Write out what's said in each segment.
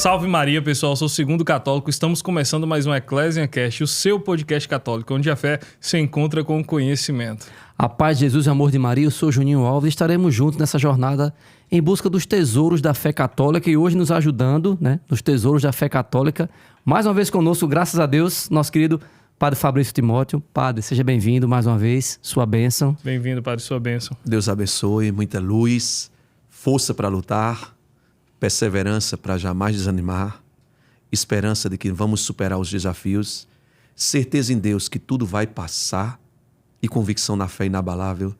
Salve Maria, pessoal. Eu sou o Segundo Católico. Estamos começando mais um EclesiaCast, o seu podcast católico, onde a fé se encontra com o conhecimento. A paz de Jesus e amor de Maria, eu sou Juninho Alves e estaremos juntos nessa jornada em busca dos tesouros da fé católica e hoje nos ajudando, nos tesouros da fé católica. Mais uma vez conosco, graças a Deus, nosso querido Padre Fabrício Timóteo. Padre, seja bem-vindo mais uma vez, sua bênção. Bem-vindo, Padre, sua bênção. Deus abençoe, muita luz, força para lutar, perseverança para jamais desanimar, esperança de que vamos superar os desafios, certeza em Deus que tudo vai passar e convicção na fé inabalável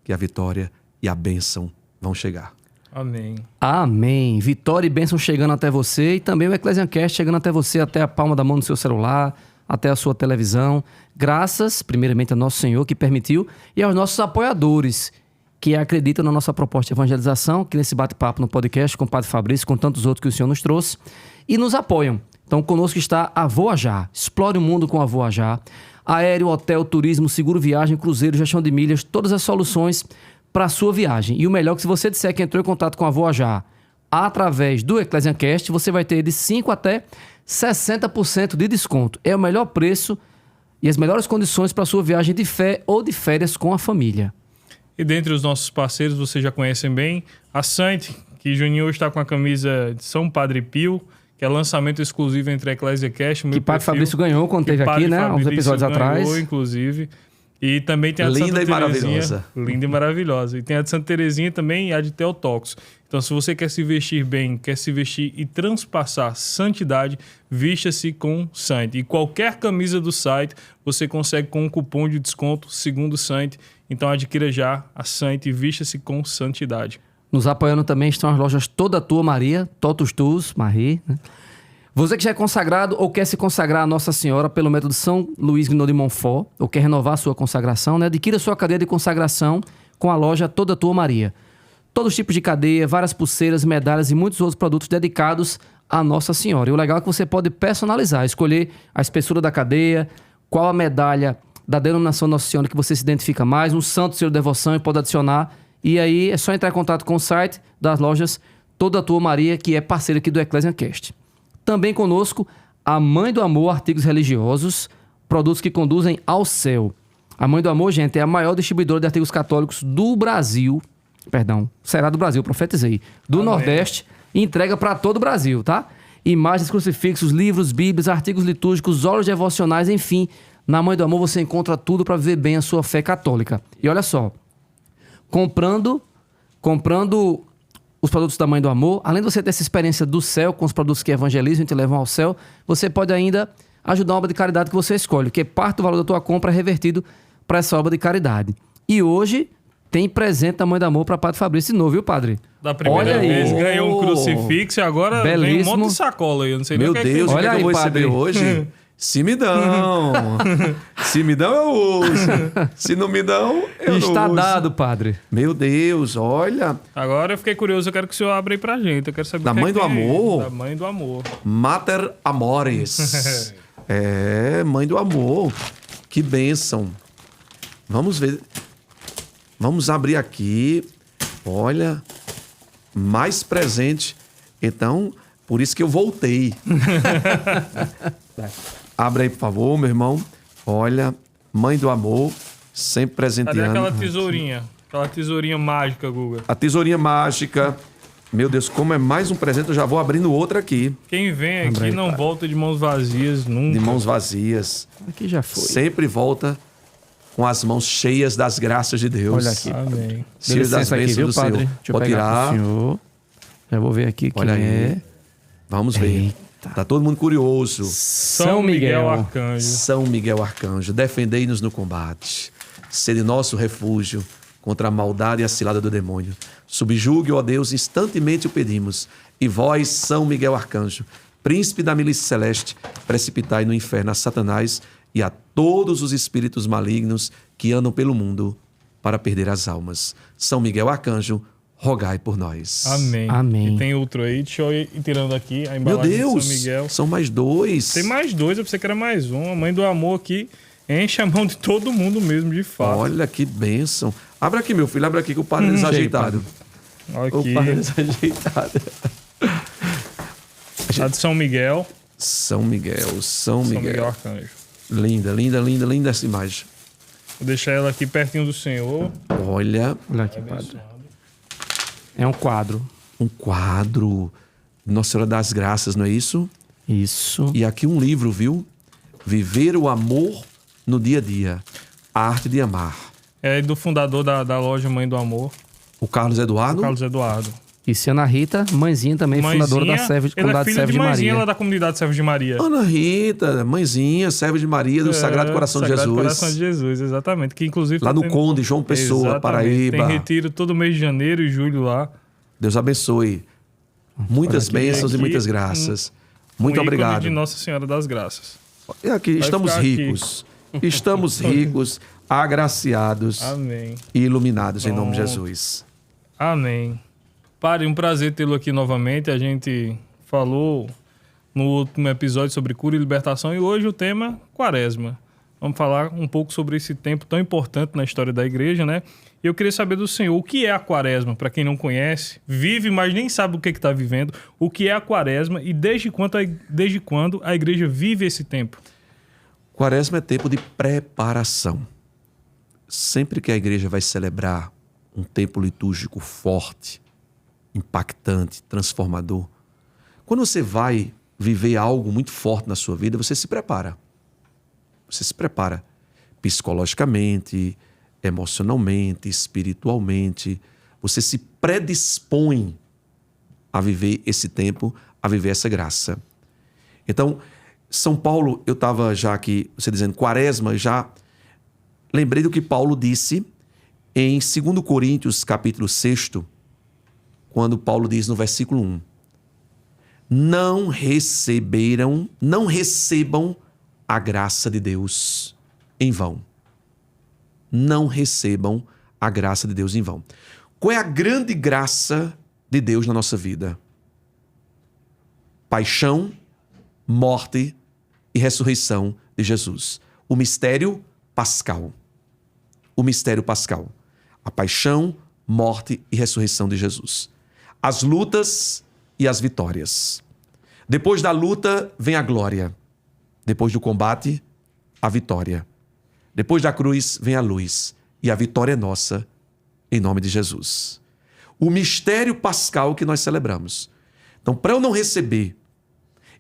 que a vitória e a bênção vão chegar. Amém. Amém. Vitória e bênção chegando até você e também o EclesiaCast chegando até você, até a palma da mão do seu celular, até a sua televisão. Graças, primeiramente, a nosso Senhor que permitiu e aos nossos apoiadores que acreditam na nossa proposta de evangelização, que nesse bate-papo no podcast com o Padre Fabrício, com tantos outros que o Senhor nos trouxe, e nos apoiam. Então, conosco está a Voajar. Explore o mundo com a Voajar. Aéreo, hotel, turismo, seguro viagem, cruzeiro, gestão de milhas, todas as soluções para a sua viagem. E o melhor é que se você disser que entrou em contato com a Voajar através do EclesiaCast, você vai ter de 5% até 60% de desconto. É o melhor preço e as melhores condições para a sua viagem de fé ou de férias com a família. E dentre os nossos parceiros, vocês já conhecem bem, a Sant, que Juninho hoje está com a camisa de São Padre Pio, que é lançamento exclusivo entre a EclesiaCast. Que Padre Fabrício ganhou quando esteve aqui, né? Uns episódios atrás. Inclusive. E também tem a de Santa Terezinha. Maravilhosa. Linda e maravilhosa. E tem a de Santa Terezinha também e a de Theotokos. Então, se você quer se vestir bem, quer se vestir e transpassar santidade, vista-se com Sant. E qualquer camisa do site, você consegue com um cupom de desconto, segundo Sant. Então, adquira já a Sant e vista-se com santidade. Nos apoiando também estão as lojas Toda Tua Maria, Totus Tuus, Marie, né? Você que já é consagrado ou quer se consagrar a Nossa Senhora pelo método São Luís Guinot de Montfort, ou quer renovar a sua consagração, adquira sua cadeia de consagração com a loja Toda Tua Maria. Todos os tipos de cadeia, várias pulseiras, medalhas e muitos outros produtos dedicados à Nossa Senhora. E o legal é que você pode personalizar, escolher a espessura da cadeia, qual a medalha da denominação Nossa Senhora que você se identifica mais, um santo seu de devoção e pode adicionar. E aí é só entrar em contato com o site das lojas Toda Tua Maria, que é parceira aqui do EclesiaCast. Também conosco, a Mãe do Amor Artigos Religiosos, produtos que conduzem ao céu. A Mãe do Amor, gente, é a maior distribuidora de artigos católicos do Brasil. Perdão, será do Brasil, profetizei. Do Amém. Nordeste e entrega para todo o Brasil, tá? Imagens, crucifixos, livros, bíblias, artigos litúrgicos, óleos devocionais, enfim. Na Mãe do Amor você encontra tudo para viver bem a sua fé católica. E olha só, comprando os produtos da Mãe do Amor, além de você ter essa experiência do céu com os produtos que evangelizam e te levam ao céu, você pode ainda ajudar uma obra de caridade que você escolhe, que parte do valor da tua compra é revertido para essa obra de caridade. E hoje tem presente da Mãe do Amor para Padre Fabrício de novo, viu, Padre? Da primeira vez ganhou um crucifixo e agora belíssimo. vem um monte de sacola aí. Eu não sei nem o que Deus, é o que, Olha é que aí, eu vou padre. receber hoje? Se me dão. Se me dão, eu uso. Se não me dão, eu Está não uso. dado, Padre. Meu Deus, olha. Agora eu fiquei curioso, eu quero que o senhor abra aí pra gente. Eu quero saber Da o que Mãe é que do tem aí. Amor? Da Mãe do Amor. Mater Amoris. É, Mãe do Amor. Que bênção. Vamos ver. Vamos abrir aqui. Olha, mais presente. Então, por isso que eu voltei. Abre aí, por favor, meu irmão. Olha, Mãe do Amor, sempre Cadê presenteando. aquela tesourinha? Aquela tesourinha mágica, Guga. A tesourinha mágica. Meu Deus, como é mais um presente, eu já vou abrindo outra aqui. Quem vem aqui não volta de mãos vazias nunca. De mãos vazias. Aqui já foi. Sempre volta com as mãos cheias das graças de Deus. Olha aqui. Amém. Cheias das aqui, bênçãos viu, do Padre? Senhor. Deixa eu Pode pegar tirar. pro senhor. Já vou ver aqui quem Olha aí. é. Vamos ver. Eita. Tá todo mundo curioso. São Miguel Arcanjo. São Miguel Arcanjo, defendei-nos no combate. Sede nosso refúgio contra a maldade e a cilada do demônio. Subjugue, ó Deus, instantemente o pedimos. E vós, São Miguel Arcanjo, príncipe da milícia celeste, precipitai no inferno a Satanás e a todos os espíritos malignos que andam pelo mundo para perder as almas. São Miguel Arcanjo, rogai por nós. Amém. Amém. E tem outro aí, deixa eu ir tirando aqui a Meu embalagem de Deus, São Miguel. são mais dois. Tem mais dois, eu pensei que era mais um. A Mãe do Amor aqui enche a mão de todo mundo mesmo, de fato. Olha que bênção. Abre aqui, meu filho, abre aqui que o padre desajeitado. Aqui. O padre desajeitado. A de São Miguel. São Miguel. São Miguel Arcanjo. Linda, linda, linda, linda essa imagem. Vou deixar ela aqui pertinho do Senhor. Olha, Olha aqui, padre. É um quadro. um quadro. Nossa Senhora das Graças, não é isso? Isso. E aqui um livro, viu? Viver o amor no dia a dia. A arte de amar. É do fundador da loja Mãe do Amor, O Carlos Eduardo. Carlos Eduardo. E Ana Rita, mãezinha também, fundadora da Ela Comunidade é filha Servo de de mãezinha Maria. lá da comunidade Servo de Maria. Ana Rita, mãezinha, serva de Maria do Sagrado Coração de Sagrado Jesus. Coração de Jesus, exatamente. Que inclusive Lá tá no tendo- Conde, João Pessoa, Exatamente. Paraíba. Tem retiro todo mês de janeiro e julho lá. Deus abençoe. Muitas bênçãos e aqui, muitas graças. Muito Um ícone obrigado. de Nossa Senhora das Graças. E aqui, estamos ficar aqui. ricos. Estamos ricos, agraciados Amém. e iluminados em nome de Pronto. Jesus. Amém. Padre, um prazer tê-lo aqui novamente. A gente falou no último episódio sobre cura e libertação e hoje o tema Quaresma. Vamos falar um pouco sobre esse tempo tão importante na história da igreja, né? E eu queria saber do senhor, o que é a Quaresma? Para quem não conhece, vive, mas nem sabe o que está vivendo. O que é a Quaresma e desde quando a igreja vive esse tempo? Quaresma é tempo de preparação. Sempre que a igreja vai celebrar um tempo litúrgico forte, impactante, transformador, quando você vai viver algo muito forte na sua vida, você se prepara. Você se prepara psicologicamente, emocionalmente, espiritualmente. Você se predispõe a viver esse tempo, a viver essa graça. Então, São Paulo, eu estava já aqui, você dizendo Quaresma, já lembrei do que Paulo disse em 2 Coríntios, capítulo 6, quando Paulo diz no versículo 1, não recebam a graça de Deus em vão. Não recebam a graça de Deus em vão. Qual é a grande graça de Deus na nossa vida? Paixão, morte e ressurreição de Jesus. O mistério pascal. O mistério pascal. A paixão, morte e ressurreição de Jesus. As lutas e as vitórias. Depois da luta vem a glória. Depois do combate, a vitória. Depois da cruz vem a luz. E a vitória é nossa, em nome de Jesus. O mistério pascal que nós celebramos. Então, para eu não receber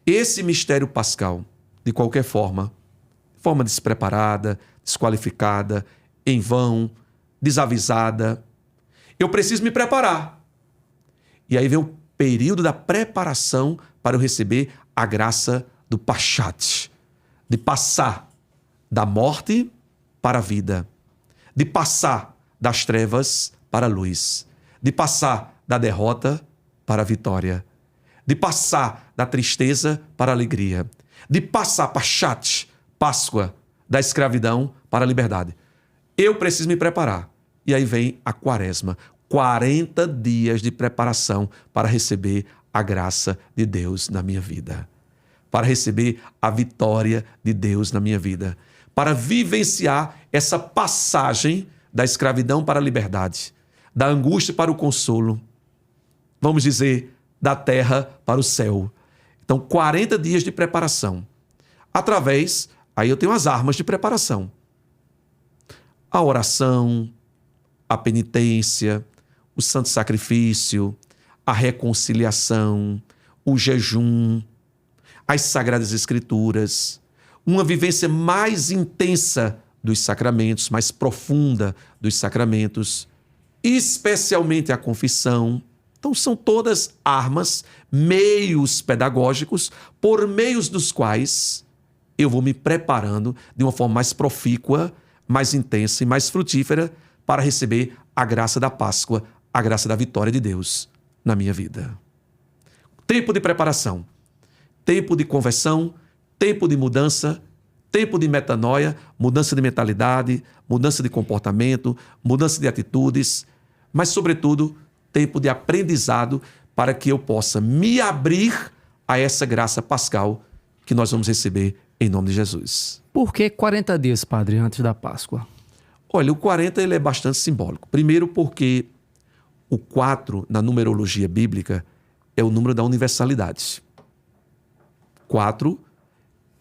esse mistério pascal, de qualquer forma despreparada, desqualificada, em vão, desavisada, eu preciso me preparar. E aí vem o período da preparação para eu receber a graça do Pachat, de passar da morte para a vida, de passar das trevas para a luz, de passar da derrota para a vitória, de passar da tristeza para a alegria, de passar Pachat, Páscoa, da escravidão para a liberdade. Eu preciso me preparar. E aí vem a Quaresma, 40 dias de preparação para receber a graça de Deus na minha vida, para receber a vitória de Deus na minha vida, para vivenciar essa passagem da escravidão para a liberdade, da angústia para o consolo, vamos dizer, da terra para o céu. Então, 40 dias de preparação. Aí eu tenho as armas de preparação. A oração, a penitência, o santo sacrifício, a reconciliação, o jejum, as sagradas escrituras, uma vivência mais intensa dos sacramentos, mais profunda dos sacramentos, especialmente a confissão. Então são todas armas, meios pedagógicos, por meios dos quais eu vou me preparando de uma forma mais profícua, mais intensa e mais frutífera para receber a graça da Páscoa, a graça da vitória de Deus na minha vida. Tempo de preparação, tempo de conversão, tempo de mudança, tempo de metanoia, mudança de mentalidade, mudança de comportamento, mudança de atitudes, mas, sobretudo, tempo de aprendizado para que eu possa me abrir a essa graça pascal que nós vamos receber em nome de Jesus. Por que 40 dias, padre, antes da Páscoa? Olha, o 40 ele é bastante simbólico. Primeiro porque o 4, na numerologia bíblica, é o número da universalidade. 4,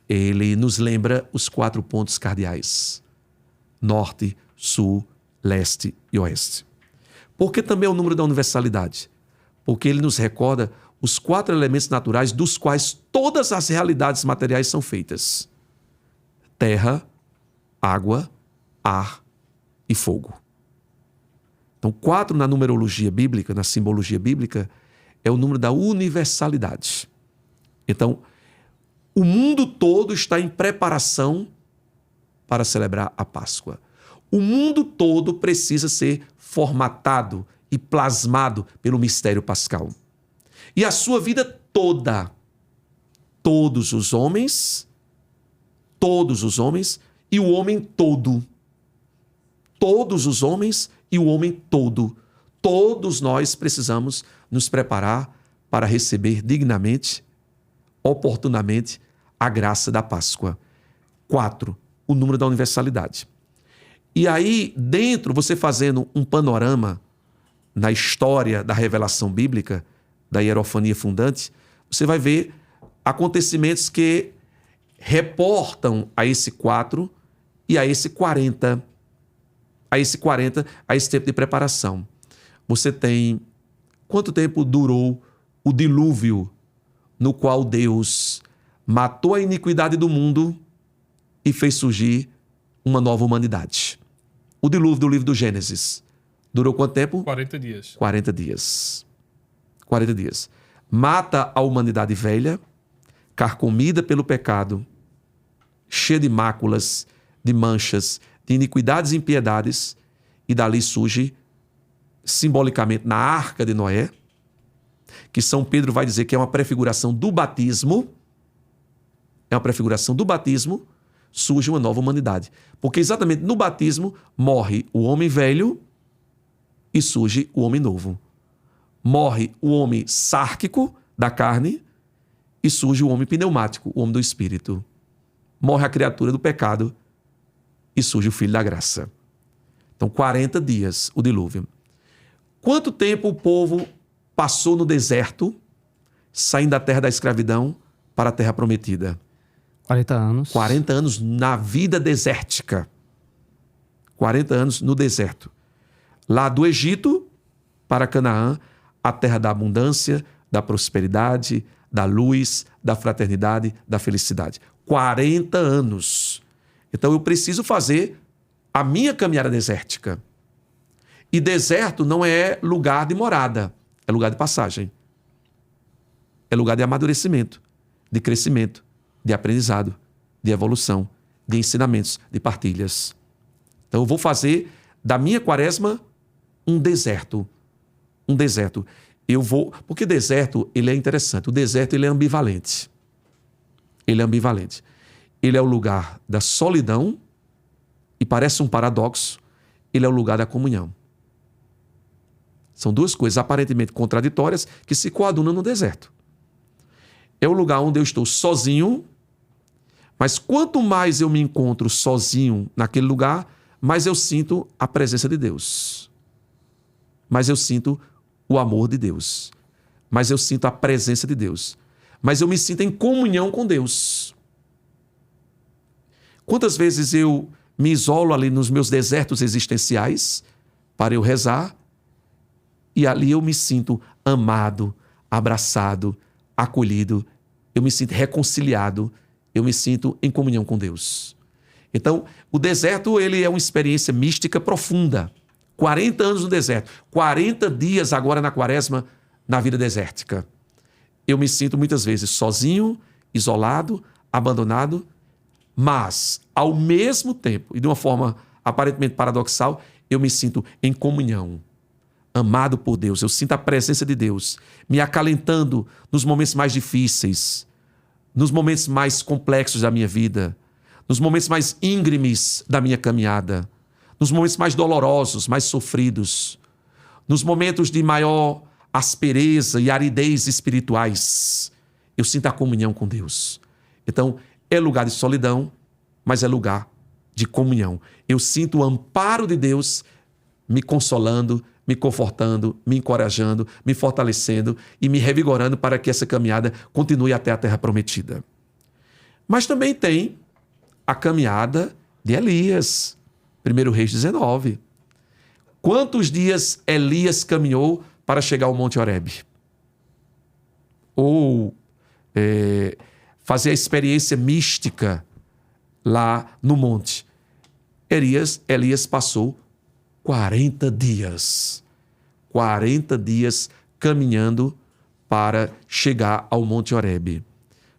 ele nos lembra os 4 pontos cardeais: norte, sul, leste e oeste. Por que também é o número da universalidade? Porque ele nos recorda os 4 elementos naturais dos quais todas as realidades materiais são feitas: terra, água, ar e fogo. Então, 4 na numerologia bíblica, na simbologia bíblica, é o número da universalidade. Então, o mundo todo está em preparação para celebrar a Páscoa. O mundo todo precisa ser formatado e plasmado pelo mistério pascal. E a sua vida toda, todos os homens e o homem todo. Todos os homens e o homem todo. Todos nós precisamos nos preparar para receber dignamente, oportunamente, a graça da Páscoa. 4, o número da universalidade. E aí, dentro, você fazendo um panorama na história da revelação bíblica, da hierofania fundante, você vai ver acontecimentos que reportam a esse 4 e a esse 40. A esse tempo de preparação. Você tem quanto tempo durou o dilúvio no qual Deus matou a iniquidade do mundo e fez surgir uma nova humanidade. O dilúvio do livro do Gênesis durou quanto tempo? 40 dias. 40 dias. 40 dias. Mata a humanidade velha, carcomida pelo pecado, cheia de máculas, de manchas, de iniquidades e impiedades, e dali surge, simbolicamente, na Arca de Noé, que São Pedro vai dizer que é uma prefiguração do batismo, surge uma nova humanidade. Porque exatamente no batismo morre o homem velho e surge o homem novo. Morre o homem sárquico da carne e surge o homem pneumático, o homem do espírito. Morre a criatura do pecado e surge o Filho da Graça. Então, 40 dias o dilúvio. Quanto tempo o povo passou no deserto, saindo da terra da escravidão para a terra prometida? 40 anos. 40 anos na vida desértica. 40 anos no deserto. Lá do Egito para Canaã, a terra da abundância, da prosperidade, da luz, da fraternidade, da felicidade. 40 anos. Então eu preciso fazer a minha caminhada desértica. E deserto não é lugar de morada, é lugar de passagem. É lugar de amadurecimento, de crescimento, de aprendizado, de evolução, de ensinamentos, de partilhas. Então eu vou fazer da minha quaresma um deserto. Um deserto. Porque deserto, ele é interessante. O deserto, ele é ambivalente. Ele é ambivalente. Ele é o lugar da solidão e parece um paradoxo, ele é o lugar da comunhão. São duas coisas aparentemente contraditórias que se coadunam no deserto. É o lugar onde eu estou sozinho, mas quanto mais eu me encontro sozinho naquele lugar, mais eu sinto a presença de Deus. Mais eu sinto o amor de Deus. Mais eu sinto a presença de Deus. Mas eu me sinto em comunhão com Deus. Quantas vezes eu me isolo ali nos meus desertos existenciais para eu rezar e ali eu me sinto amado, abraçado, acolhido, eu me sinto reconciliado, eu me sinto em comunhão com Deus. Então, o deserto, ele é uma experiência mística profunda. 40 anos no deserto, 40 dias agora na quaresma, na vida desértica. Eu me sinto muitas vezes sozinho, isolado, abandonado, mas, ao mesmo tempo, e de uma forma aparentemente paradoxal, eu me sinto em comunhão, amado por Deus. Eu sinto a presença de Deus me acalentando nos momentos mais difíceis, nos momentos mais complexos da minha vida, nos momentos mais íngremes da minha caminhada, nos momentos mais dolorosos, mais sofridos, nos momentos de maior aspereza e aridez espirituais. Eu sinto a comunhão com Deus. Então, é lugar de solidão, mas é lugar de comunhão. Eu sinto o amparo de Deus me consolando, me confortando, me encorajando, me fortalecendo e me revigorando para que essa caminhada continue até a terra prometida. Mas também tem a caminhada de Elias, 1 Reis 19. Quantos dias Elias caminhou para chegar ao Monte Horebe? Ou fazer a experiência mística lá no monte. Elias passou 40 dias. 40 dias caminhando para chegar ao Monte Horebe,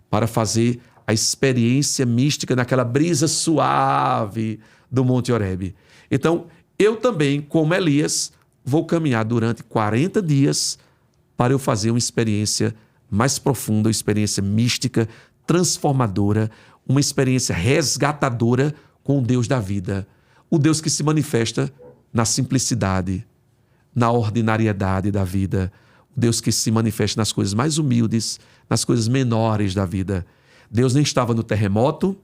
para fazer a experiência mística naquela brisa suave do Monte Horebe. Então, eu também, como Elias, vou caminhar durante 40 dias para eu fazer uma experiência mais profunda, uma experiência mística, transformadora, uma experiência resgatadora com o Deus da vida. O Deus que se manifesta na simplicidade, na ordinariedade da vida. O Deus que se manifesta nas coisas mais humildes, nas coisas menores da vida. Deus nem estava no terremoto,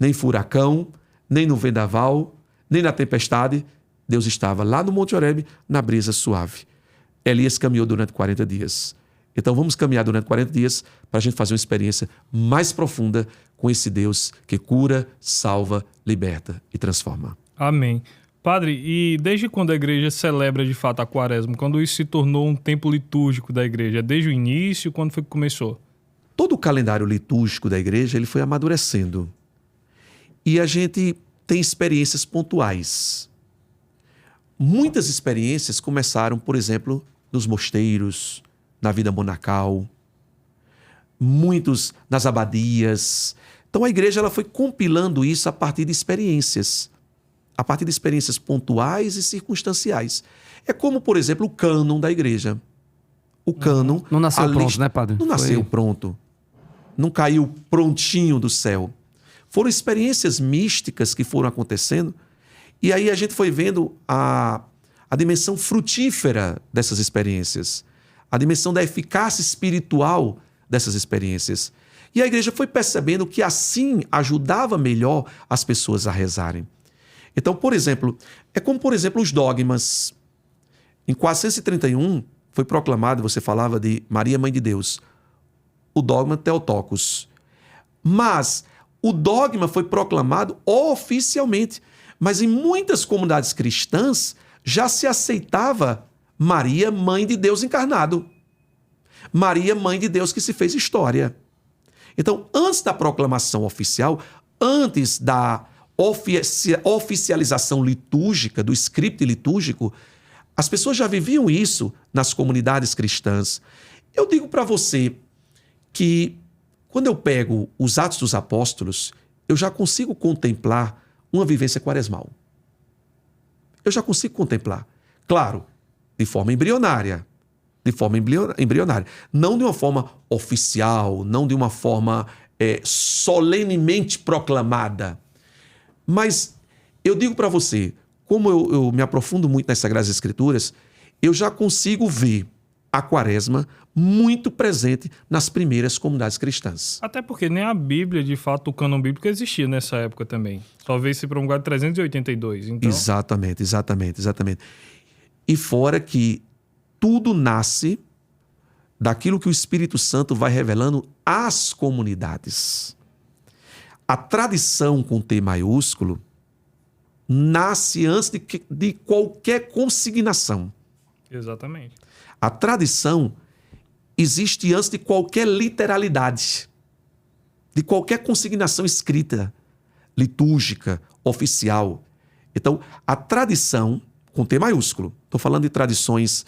nem furacão, nem no vendaval, nem na tempestade. Deus estava lá no Monte Horebe, na brisa suave. Elias caminhou durante 40 dias. Então vamos caminhar durante 40 dias para a gente fazer uma experiência mais profunda com esse Deus que cura, salva, liberta e transforma. Amém. Padre, e desde quando a igreja celebra de fato a quaresma? Quando isso se tornou um tempo litúrgico da igreja? Desde o início? Quando foi que começou? Todo o calendário litúrgico da igreja ele foi amadurecendo. E a gente tem experiências pontuais. Muitas experiências começaram, por exemplo, nos mosteiros, na vida monacal, muitos nas abadias. Então a igreja ela foi compilando isso a partir de experiências pontuais e circunstanciais. É como, por exemplo, o cânon da igreja. O cânon... Não nasceu pronto, né, padre? Não nasceu pronto. Não caiu prontinho do céu. Foram experiências místicas que foram acontecendo e aí a gente foi vendo a dimensão frutífera dessas experiências, a dimensão da eficácia espiritual dessas experiências. E a igreja foi percebendo que assim ajudava melhor as pessoas a rezarem. Então, por exemplo, é como, por exemplo, os dogmas. Em 431 foi proclamado, você falava de Maria, Mãe de Deus, o dogma Theotokos. Mas o dogma foi proclamado oficialmente. Mas em muitas comunidades cristãs já se aceitava Maria, Mãe de Deus encarnado. Maria, Mãe de Deus que se fez história. Então, antes da proclamação oficial, antes da oficialização litúrgica, do script litúrgico, as pessoas já viviam isso nas comunidades cristãs. Eu digo para você que, quando eu pego os Atos dos Apóstolos, eu já consigo contemplar uma vivência quaresmal. Eu já consigo contemplar. Claro, de forma embrionária. De forma embrionária. Não de uma forma oficial, não de uma forma solenemente proclamada. Mas eu digo para você, como eu me aprofundo muito nas Sagradas Escrituras, eu já consigo ver a quaresma muito presente nas primeiras comunidades cristãs. Até porque nem a Bíblia, de fato, o cânon bíblico existia nessa época também. Só veio se promulgado em 382. Então... Exatamente. E fora que tudo nasce daquilo que o Espírito Santo vai revelando às comunidades. A tradição com T maiúsculo nasce antes de qualquer consignação. Exatamente. A tradição existe antes de qualquer literalidade, de qualquer consignação escrita, litúrgica, oficial. Então, a tradição, com T maiúsculo, estou falando de tradições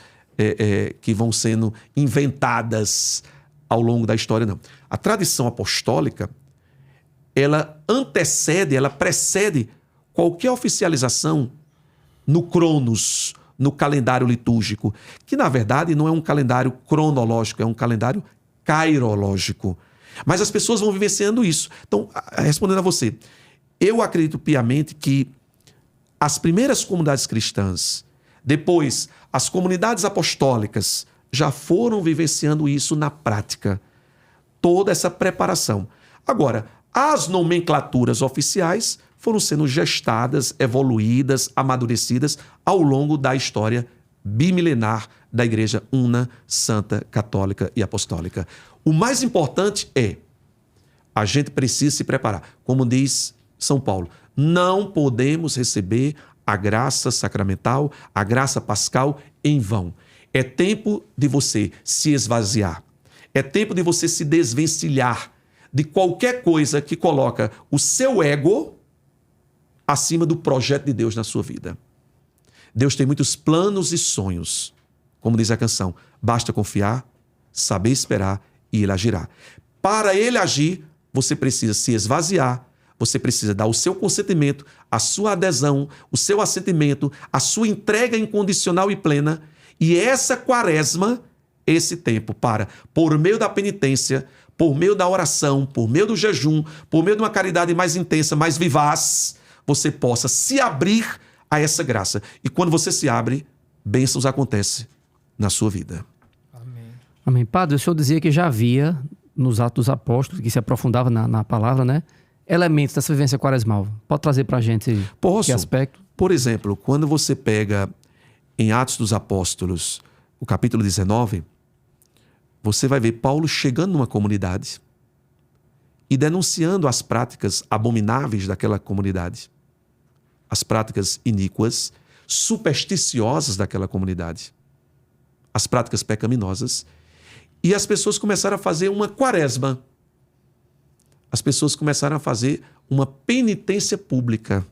que vão sendo inventadas ao longo da história, não. A tradição apostólica, ela antecede, ela precede qualquer oficialização no Cronos, no calendário litúrgico, que na verdade não é um calendário cronológico, é um calendário cairológico. Mas as pessoas vão vivenciando isso. Então, respondendo a você, eu acredito piamente que as primeiras comunidades cristãs, depois as comunidades apostólicas, já foram vivenciando isso na prática. Toda essa preparação. Agora, as nomenclaturas oficiais foram sendo gestadas, evoluídas, amadurecidas ao longo da história bimilenar da Igreja Una, Santa, Católica e Apostólica. O mais importante é A gente precisa se preparar. Como diz São Paulo, não podemos receber a graça sacramental, a graça pascal em vão. É tempo de você se esvaziar. É tempo de você se desvencilhar de qualquer coisa que coloca o seu ego acima do projeto de Deus na sua vida. Deus tem muitos planos e sonhos. Como diz a canção, basta confiar, saber esperar e Ele agirá. Para Ele agir, você precisa se esvaziar, você precisa dar o seu consentimento, a sua adesão, o seu assentimento, a sua entrega incondicional e plena. E essa quaresma, esse tempo para, por meio da penitência, por meio da oração, por meio do jejum, por meio de uma caridade mais intensa, mais vivaz, você possa se abrir a essa graça. E quando você se abre, bênçãos acontecem na sua vida. Amém. Padre, o senhor dizia que já havia nos Atos dos Apóstolos, que se aprofundava na palavra, né? Elementos dessa vivência quaresmal. Pode trazer para a gente que aspecto? Por exemplo, quando você pega em Atos dos Apóstolos, o capítulo 19, você vai ver Paulo chegando numa comunidade e denunciando as práticas abomináveis daquela comunidade, as práticas iníquas, supersticiosas daquela comunidade, as práticas pecaminosas. E as pessoas começaram a fazer uma quaresma. As pessoas começaram a fazer uma penitência pública.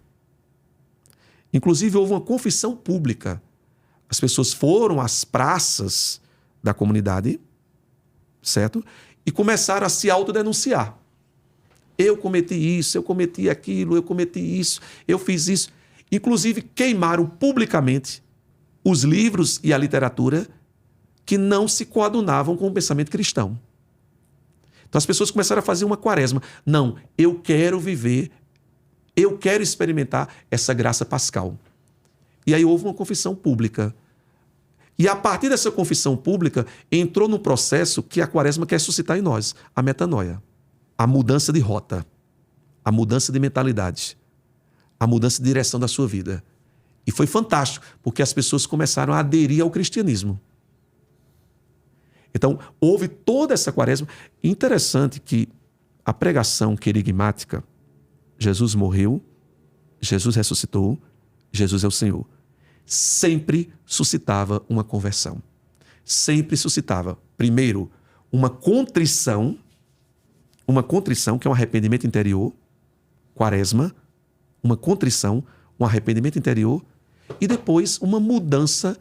Inclusive, houve uma confissão pública. As pessoas foram às praças da comunidade, certo? E começaram a se autodenunciar. Eu cometi isso, eu cometi aquilo, eu cometi isso, eu fiz isso. Inclusive, queimaram publicamente os livros e a literatura que não se coadunavam com o pensamento cristão. Então as pessoas começaram a fazer uma quaresma. Não, eu quero viver, eu quero experimentar essa graça pascal. E aí houve uma confissão pública. E a partir dessa confissão pública, entrou no processo que a quaresma quer suscitar em nós, a metanoia, a mudança de rota, a mudança de mentalidade, a mudança de direção da sua vida. E foi fantástico, porque as pessoas começaram a aderir ao cristianismo. Então, houve toda essa quaresma. Interessante que a pregação querigmática, Jesus morreu, Jesus ressuscitou, Jesus é o Senhor, sempre suscitava uma conversão. Sempre suscitava, primeiro, uma contrição, que é um arrependimento interior, quaresma, uma contrição, um arrependimento interior, e depois uma mudança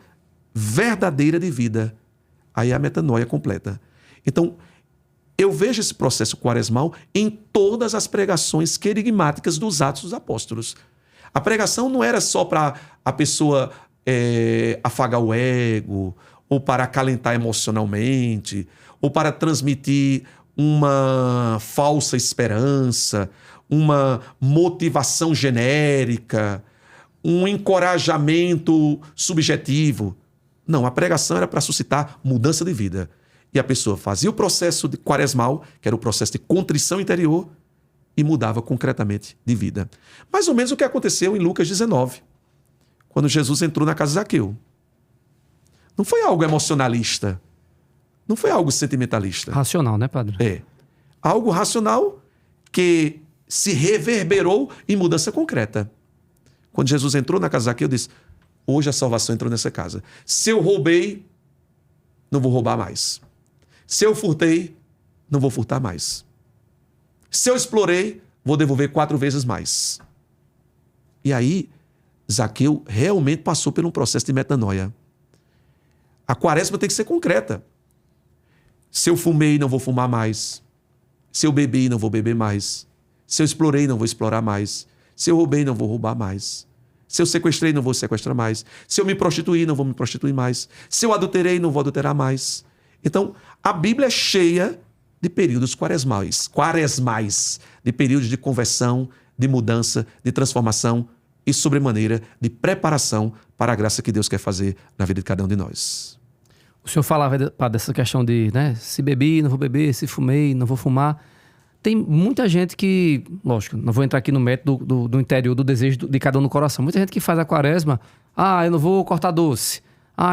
verdadeira de vida. Aí a metanoia completa. Então, eu vejo esse processo quaresmal em todas as pregações querigmáticas dos Atos dos Apóstolos. A pregação não era só para a pessoa afagar o ego, ou para acalentar emocionalmente, ou para transmitir uma falsa esperança, uma motivação genérica, um encorajamento subjetivo. Não, a pregação era para suscitar mudança de vida. E a pessoa fazia o processo de quaresmal, que era o processo de contrição interior, e mudava concretamente de vida. Mais ou menos o que aconteceu em Lucas 19, quando Jesus entrou na casa de Zaqueu. Não foi algo emocionalista, não foi algo sentimentalista. Racional, né, padre? É. Algo racional que se reverberou em mudança concreta. Quando Jesus entrou na casa de Zaqueu, disse: hoje a salvação entrou nessa casa. Se eu roubei, não vou roubar mais. Se eu furtei, não vou furtar mais. Se eu explorei, vou devolver 4 vezes mais. E aí, Zaqueu realmente passou por um processo de metanoia. A quaresma tem que ser concreta. Se eu fumei, não vou fumar mais. Se eu bebi, não vou beber mais. Se eu explorei, não vou explorar mais. Se eu roubei, não vou roubar mais. Se eu sequestrei, não vou sequestrar mais. Se eu me prostituí, não vou me prostituir mais. Se eu adulterei, não vou adulterar mais. Então, a Bíblia é cheia de períodos quaresmais, de períodos de conversão, de mudança, de transformação e, sobremaneira, de preparação para a graça que Deus quer fazer na vida de cada um de nós. O senhor falava dessa questão de, né, se bebi, não vou beber, se fumei, não vou fumar. Tem muita gente que, lógico, não vou entrar aqui no método do interior, do desejo de cada um no coração. Muita gente que faz a quaresma, eu não vou cortar doce,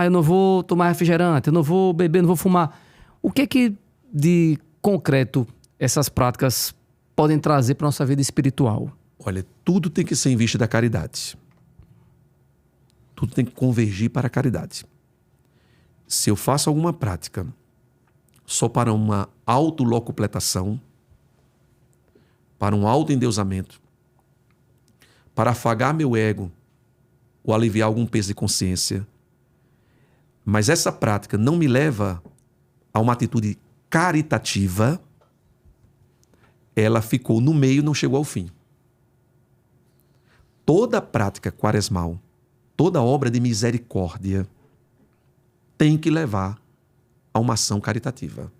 eu não vou tomar refrigerante, eu não vou beber, não vou fumar. O que é que de concreto essas práticas podem trazer para a nossa vida espiritual? Olha, tudo tem que ser em vista da caridade. Tudo tem que convergir para a caridade. Se eu faço alguma prática só para uma autolocupletação, para um autoendeusamento, para afagar meu ego ou aliviar algum peso de consciência, mas essa prática não me leva a uma atitude caritativa, ela ficou no meio e não chegou ao fim. Toda prática quaresmal, toda obra de misericórdia tem que levar a uma ação caritativa.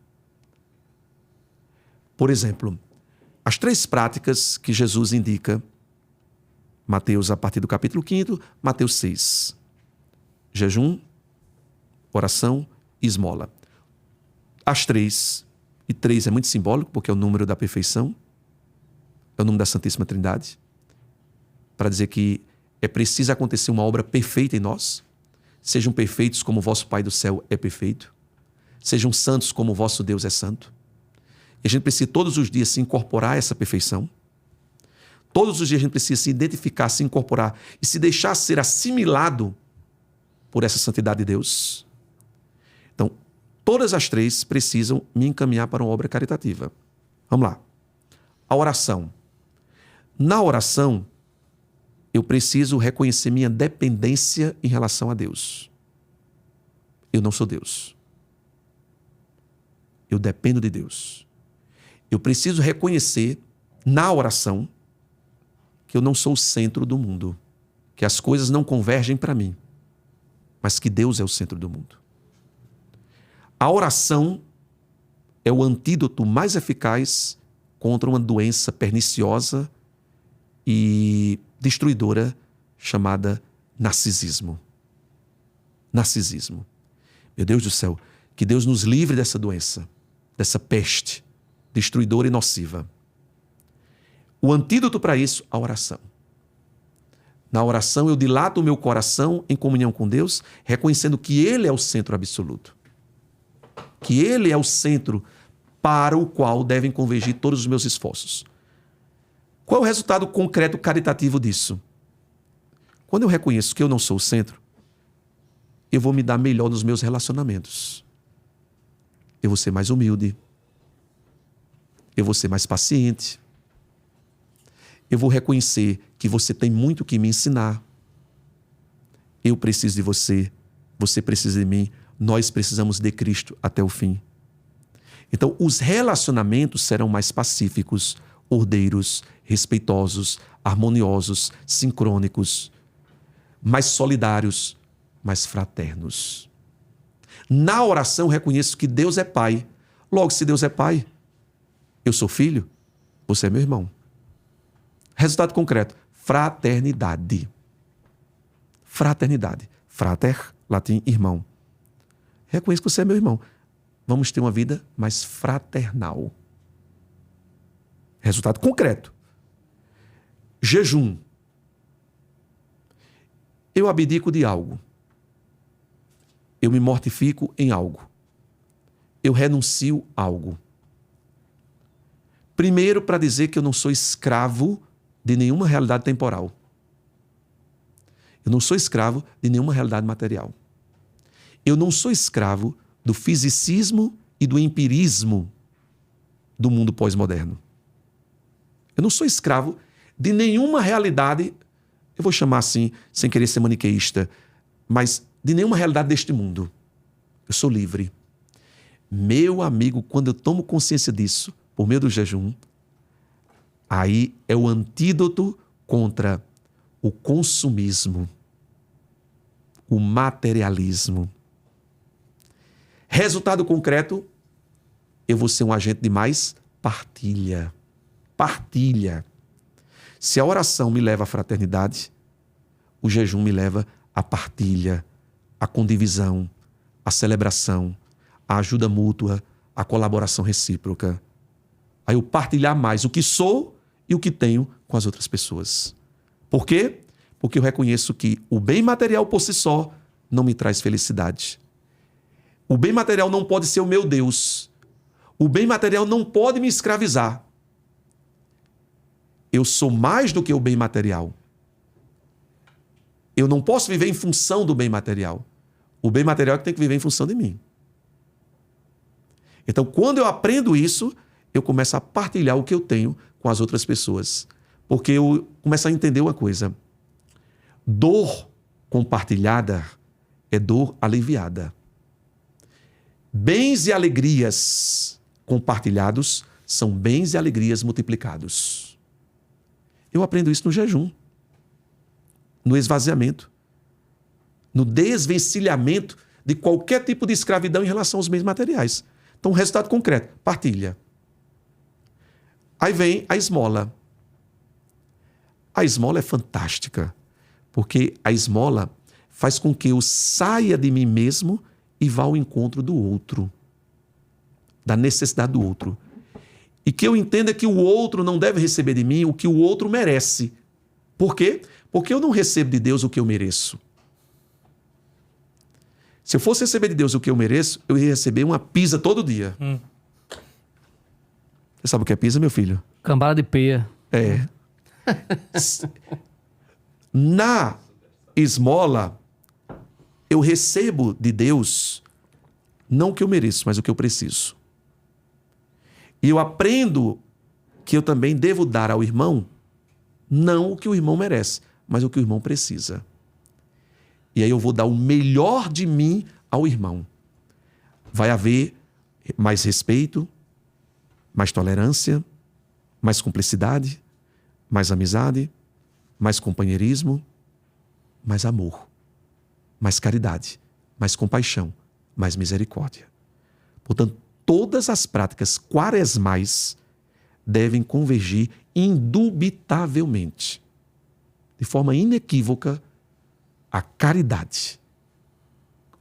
Por exemplo, as 3 práticas que Jesus indica, Mateus a partir do capítulo 5, Mateus 6. Jejum, oração e esmola. As 3, e 3 é muito simbólico porque é o número da perfeição, é o número da Santíssima Trindade, para dizer que é preciso acontecer uma obra perfeita em nós. Sejam perfeitos como o vosso Pai do céu é perfeito. Sejam santos como o vosso Deus é santo. E a gente precisa todos os dias se incorporar a essa perfeição. Todos os dias a gente precisa se identificar, se incorporar e se deixar ser assimilado por essa santidade de Deus. Então, todas as 3 precisam me encaminhar para uma obra caritativa. Vamos lá. A oração. Na oração, eu preciso reconhecer minha dependência em relação a Deus. Eu não sou Deus. Eu dependo de Deus. Eu preciso reconhecer na oração que eu não sou o centro do mundo, que as coisas não convergem para mim, mas que Deus é o centro do mundo. A oração é o antídoto mais eficaz contra uma doença perniciosa e destruidora chamada narcisismo. Narcisismo. Meu Deus do céu, que Deus nos livre dessa doença, dessa peste destruidora e nociva. O antídoto para isso, a oração. Na oração eu dilato o meu coração em comunhão com Deus, reconhecendo que Ele é o centro absoluto. Que Ele é o centro para o qual devem convergir todos os meus esforços. Qual é o resultado concreto caritativo disso? Quando eu reconheço que eu não sou o centro, eu vou me dar melhor nos meus relacionamentos. Eu vou ser mais humilde. Eu vou ser mais paciente. Eu vou reconhecer que você tem muito que me ensinar. Eu preciso de você. Você precisa de mim. Nós precisamos de Cristo até o fim. Então, os relacionamentos serão mais pacíficos, ordeiros, respeitosos, harmoniosos, sincrônicos, mais solidários, mais fraternos. Na oração, reconheço que Deus é Pai. Logo, se Deus é Pai, eu sou filho, você é meu irmão. Resultado concreto, fraternidade. Fraternidade. Frater, latim, irmão. Reconheço que você é meu irmão. Vamos ter uma vida mais fraternal. Resultado concreto. Jejum. Eu abdico de algo. Eu me mortifico em algo. Eu renuncio a algo. Primeiro, para dizer que eu não sou escravo de nenhuma realidade temporal. Eu não sou escravo de nenhuma realidade material. Eu não sou escravo do fisicismo e do empirismo do mundo pós-moderno. Eu não sou escravo de nenhuma realidade, eu vou chamar assim, sem querer ser maniqueísta, mas de nenhuma realidade deste mundo. Eu sou livre. Meu amigo, quando eu tomo consciência disso, por meio do jejum, aí é o antídoto contra o consumismo, o materialismo. Resultado concreto, eu vou ser um agente de mais partilha. Partilha. Se a oração me leva à fraternidade, o jejum me leva à partilha, à condivisão, à celebração, à ajuda mútua, à colaboração recíproca. A eu partilhar mais o que sou e o que tenho com as outras pessoas. Por quê? Porque eu reconheço que o bem material por si só não me traz felicidade. O bem material não pode ser o meu Deus. O bem material não pode me escravizar. eu sou mais do que o bem material. Eu não posso viver em função do bem material. O bem material é que tem que viver em função de mim. Então, quando eu aprendo isso, eu começo a partilhar o que eu tenho com as outras pessoas. Porque eu começo a entender uma coisa. Dor compartilhada é dor aliviada. Bens e alegrias compartilhados são bens e alegrias multiplicados. Eu aprendo isso no jejum, no esvaziamento, no desvencilhamento de qualquer tipo de escravidão em relação aos bens materiais. Então, um resultado concreto, partilha. Aí vem a esmola. A esmola é fantástica, porque a esmola faz com que eu saia de mim mesmo e vá ao encontro do outro, da necessidade do outro. E que eu entenda que o outro não deve receber de mim o que o outro merece. Por quê? Porque eu não recebo de Deus o que eu mereço. Se eu fosse receber de Deus o que eu mereço, eu ia receber uma pizza todo dia. Você sabe o que é pizza, meu filho? Cambada de peia. É. Na esmola, eu recebo de Deus não o que eu mereço, mas o que eu preciso. E eu aprendo que eu também devo dar ao irmão não o que o irmão merece, mas o que o irmão precisa. E aí eu vou dar o melhor de mim ao irmão. Vai haver mais respeito, mais tolerância, mais cumplicidade, mais amizade, mais companheirismo, mais amor, mais caridade, mais compaixão, mais misericórdia. Portanto, todas as práticas quaresmais devem convergir indubitavelmente, de forma inequívoca, à caridade.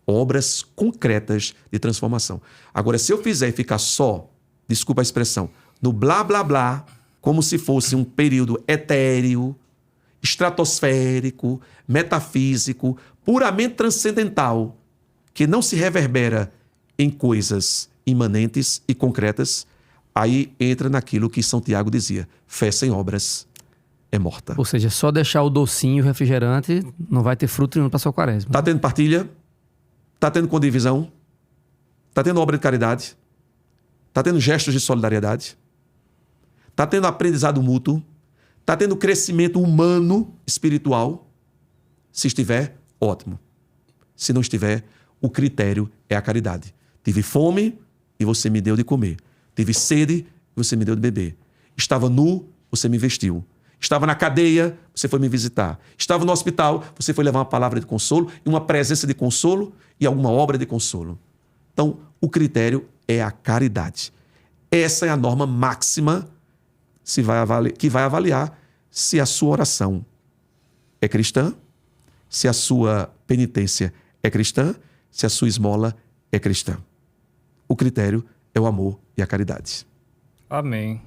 Obras concretas de transformação. Agora, se eu fizer e ficar só, desculpa a expressão, no blá, blá, blá, como se fosse um período etéreo, estratosférico, metafísico, puramente transcendental, que não se reverbera em coisas imanentes e concretas, aí entra naquilo que São Tiago dizia: fé sem obras é morta. Ou seja, só deixar o docinho, o refrigerante, não vai ter fruto nenhum para sua quaresma. Está tendo partilha? Está tendo condivisão? Está tendo obra de caridade? Está tendo gestos de solidariedade? Está tendo aprendizado mútuo? Está tendo crescimento humano, espiritual? Se estiver, ótimo. Se não estiver, o critério é a caridade. Tive fome e você me deu de comer. Tive sede e você me deu de beber. Estava nu, você me vestiu. Estava na cadeia, você foi me visitar. Estava no hospital, você foi levar uma palavra de consolo e uma presença de consolo e alguma obra de consolo. Então, o critério é a caridade. Essa é a norma máxima que vai avaliar se a sua oração é cristã, se a sua penitência é cristã, se a sua esmola é cristã. O critério é o amor e a caridade. Amém.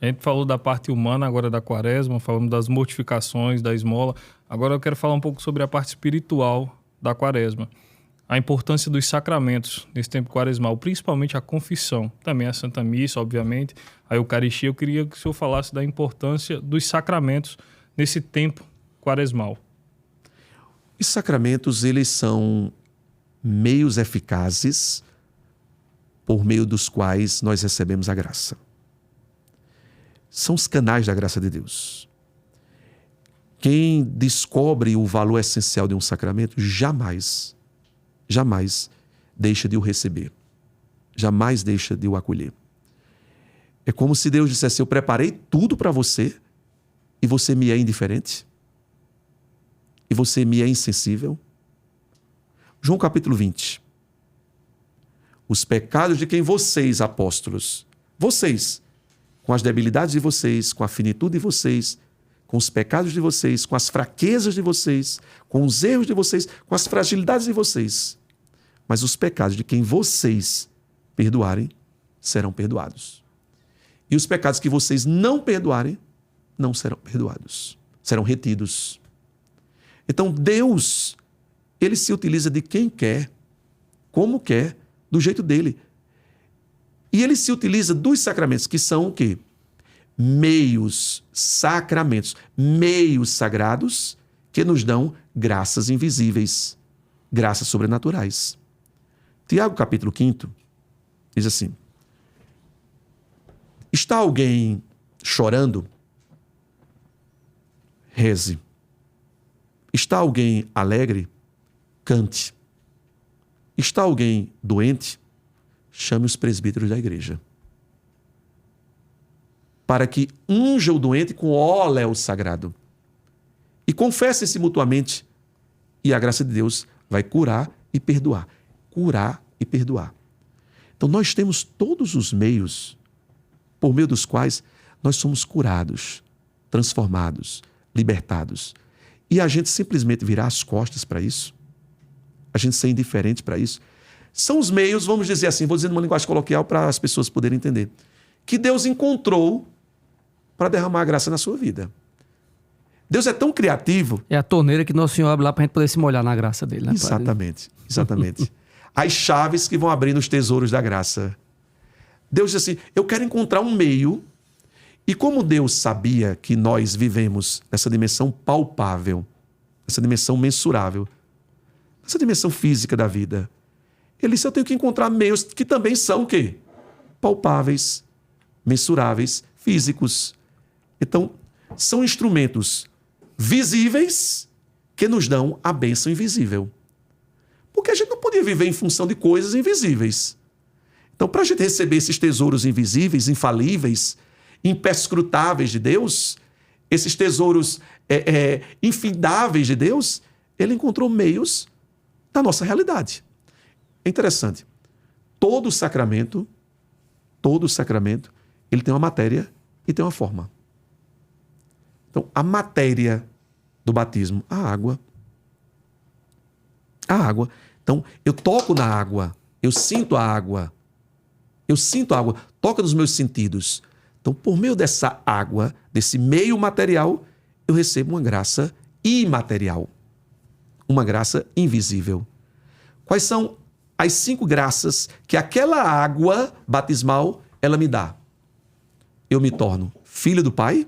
A gente falou da parte humana agora da quaresma, falamos das mortificações, da esmola. Agora eu quero falar um pouco sobre a parte espiritual da quaresma. A importância dos sacramentos nesse tempo quaresmal, principalmente a confissão, também a Santa Missa, obviamente, a Eucaristia. Eu queria que o senhor falasse da importância dos sacramentos nesse tempo quaresmal. Os sacramentos, eles são meios eficazes por meio dos quais nós recebemos a graça. São os canais da graça de Deus. Quem descobre o valor essencial de um sacramento jamais deixa de o receber. Jamais deixa de o acolher. É como se Deus dissesse: eu preparei tudo para você e você me é indiferente? E você me é insensível? João capítulo 20. Os pecados de quem vocês, apóstolos, vocês, com as debilidades de vocês, com a finitude de vocês, com os pecados de vocês, com as fraquezas de vocês, com os erros de vocês, com as fragilidades de vocês. Mas os pecados de quem vocês perdoarem serão perdoados. E os pecados que vocês não perdoarem não serão perdoados, serão retidos. Então Deus, ele se utiliza de quem quer, como quer, do jeito dele. E ele se utiliza dos sacramentos, que são o quê? meios, sacramentos, meios sagrados que nos dão graças invisíveis, graças sobrenaturais. Tiago, capítulo 5, diz assim: está alguém chorando? Reze. Está alguém alegre? Cante. Está alguém doente? Chame os presbíteros da igreja, para que unja o doente com óleo sagrado e confessem-se mutuamente, e a graça de Deus vai curar e perdoar. Curar e perdoar. Então nós temos todos os meios por meio dos quais nós somos curados, transformados, libertados. E a gente simplesmente virar as costas para isso, a gente ser indiferente para isso, são os meios, vamos dizer assim, vou dizer numa linguagem coloquial para as pessoas poderem entender, que Deus encontrou para derramar a graça na sua vida. Deus é tão criativo. É a torneira que Nosso Senhor abre lá para a gente poder se molhar na graça dele, né, Exatamente, exatamente. As chaves que vão abrindo os tesouros da graça. Deus diz assim, eu quero encontrar um meio. E como Deus sabia que nós vivemos nessa dimensão palpável, nessa dimensão mensurável, nessa dimensão física da vida, Ele disse, eu tenho que encontrar meios que também são o quê? Palpáveis, mensuráveis, físicos. Então, são instrumentos visíveis que nos dão a bênção invisível. Porque a gente não podia viver em função de coisas invisíveis. Então, para a gente receber esses tesouros invisíveis, infalíveis, imperscrutáveis de Deus, esses tesouros infindáveis de Deus, Ele encontrou meios da nossa realidade. É interessante. Todo sacramento, ele tem uma matéria e tem uma forma. Então, a matéria do batismo, a água. A água. Então, eu toco na água, eu sinto a água. Eu sinto a água, toca nos meus sentidos. Então, por meio dessa água, desse meio material, eu recebo uma graça imaterial. Uma graça invisível. Quais são as 5 graças que aquela água batismal, ela me dá? Eu me torno filho do Pai.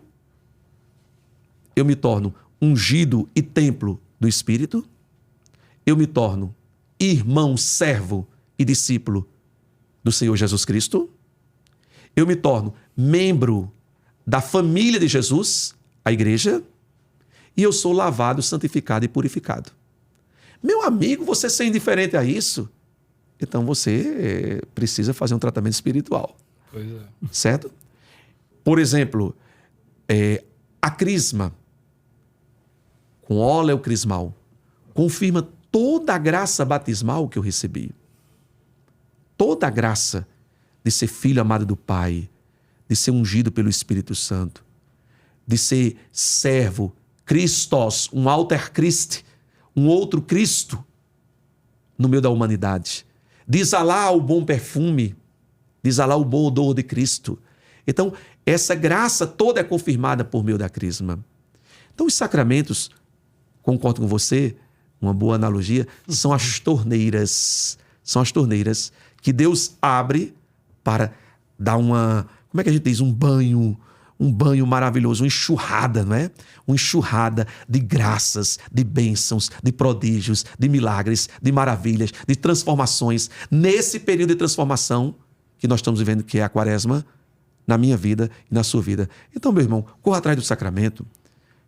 Eu me torno ungido e templo do Espírito. Eu me torno irmão, servo e discípulo do Senhor Jesus Cristo. Eu me torno membro da família de Jesus, a igreja, e eu sou lavado, santificado e purificado. Meu amigo, você ser indiferente a isso, então você precisa fazer um tratamento espiritual. Pois é. Certo? Por exemplo, a crisma, com óleo crismal, confirma toda a graça batismal que eu recebi. Toda a graça de ser filho amado do Pai, de ser ungido pelo Espírito Santo, de ser servo, Christos, um alter Christ, um outro Cristo no meio da humanidade, de exalar o bom perfume, de exalar o bom odor de Cristo. Então, essa graça toda é confirmada por meio da crisma. Então, os sacramentos, concordo com você, uma boa analogia, são as torneiras. São as torneiras que Deus abre para dar uma, como é que a gente diz? Um banho maravilhoso, uma enxurrada, não é? Uma enxurrada de graças, de bênçãos, de prodígios, de milagres, de maravilhas, de transformações. Nesse período de transformação que nós estamos vivendo, que é a Quaresma, na minha vida e na sua vida. Então, meu irmão, corra atrás do sacramento.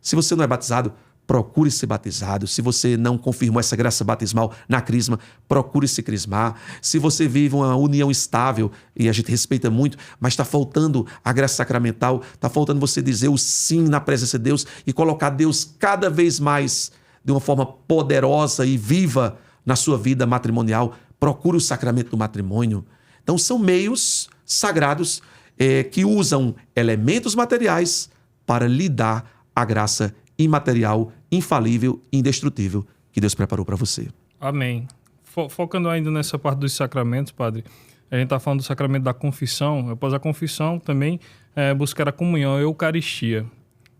Se você não é batizado, procure ser batizado. Se você não confirmou essa graça batismal na crisma, procure se crismar. Se você vive uma união estável, e a gente respeita muito, mas está faltando a graça sacramental, está faltando você dizer o sim na presença de Deus e colocar Deus cada vez mais de uma forma poderosa e viva na sua vida matrimonial, procure o sacramento do matrimônio. Então são meios sagrados que usam elementos materiais para lhe dar a graça imaterial, infalível e indestrutível que Deus preparou para você. Amém. Focando ainda nessa parte dos sacramentos, padre, a gente está falando do sacramento da confissão. Após a confissão, também buscar a comunhão, a Eucaristia.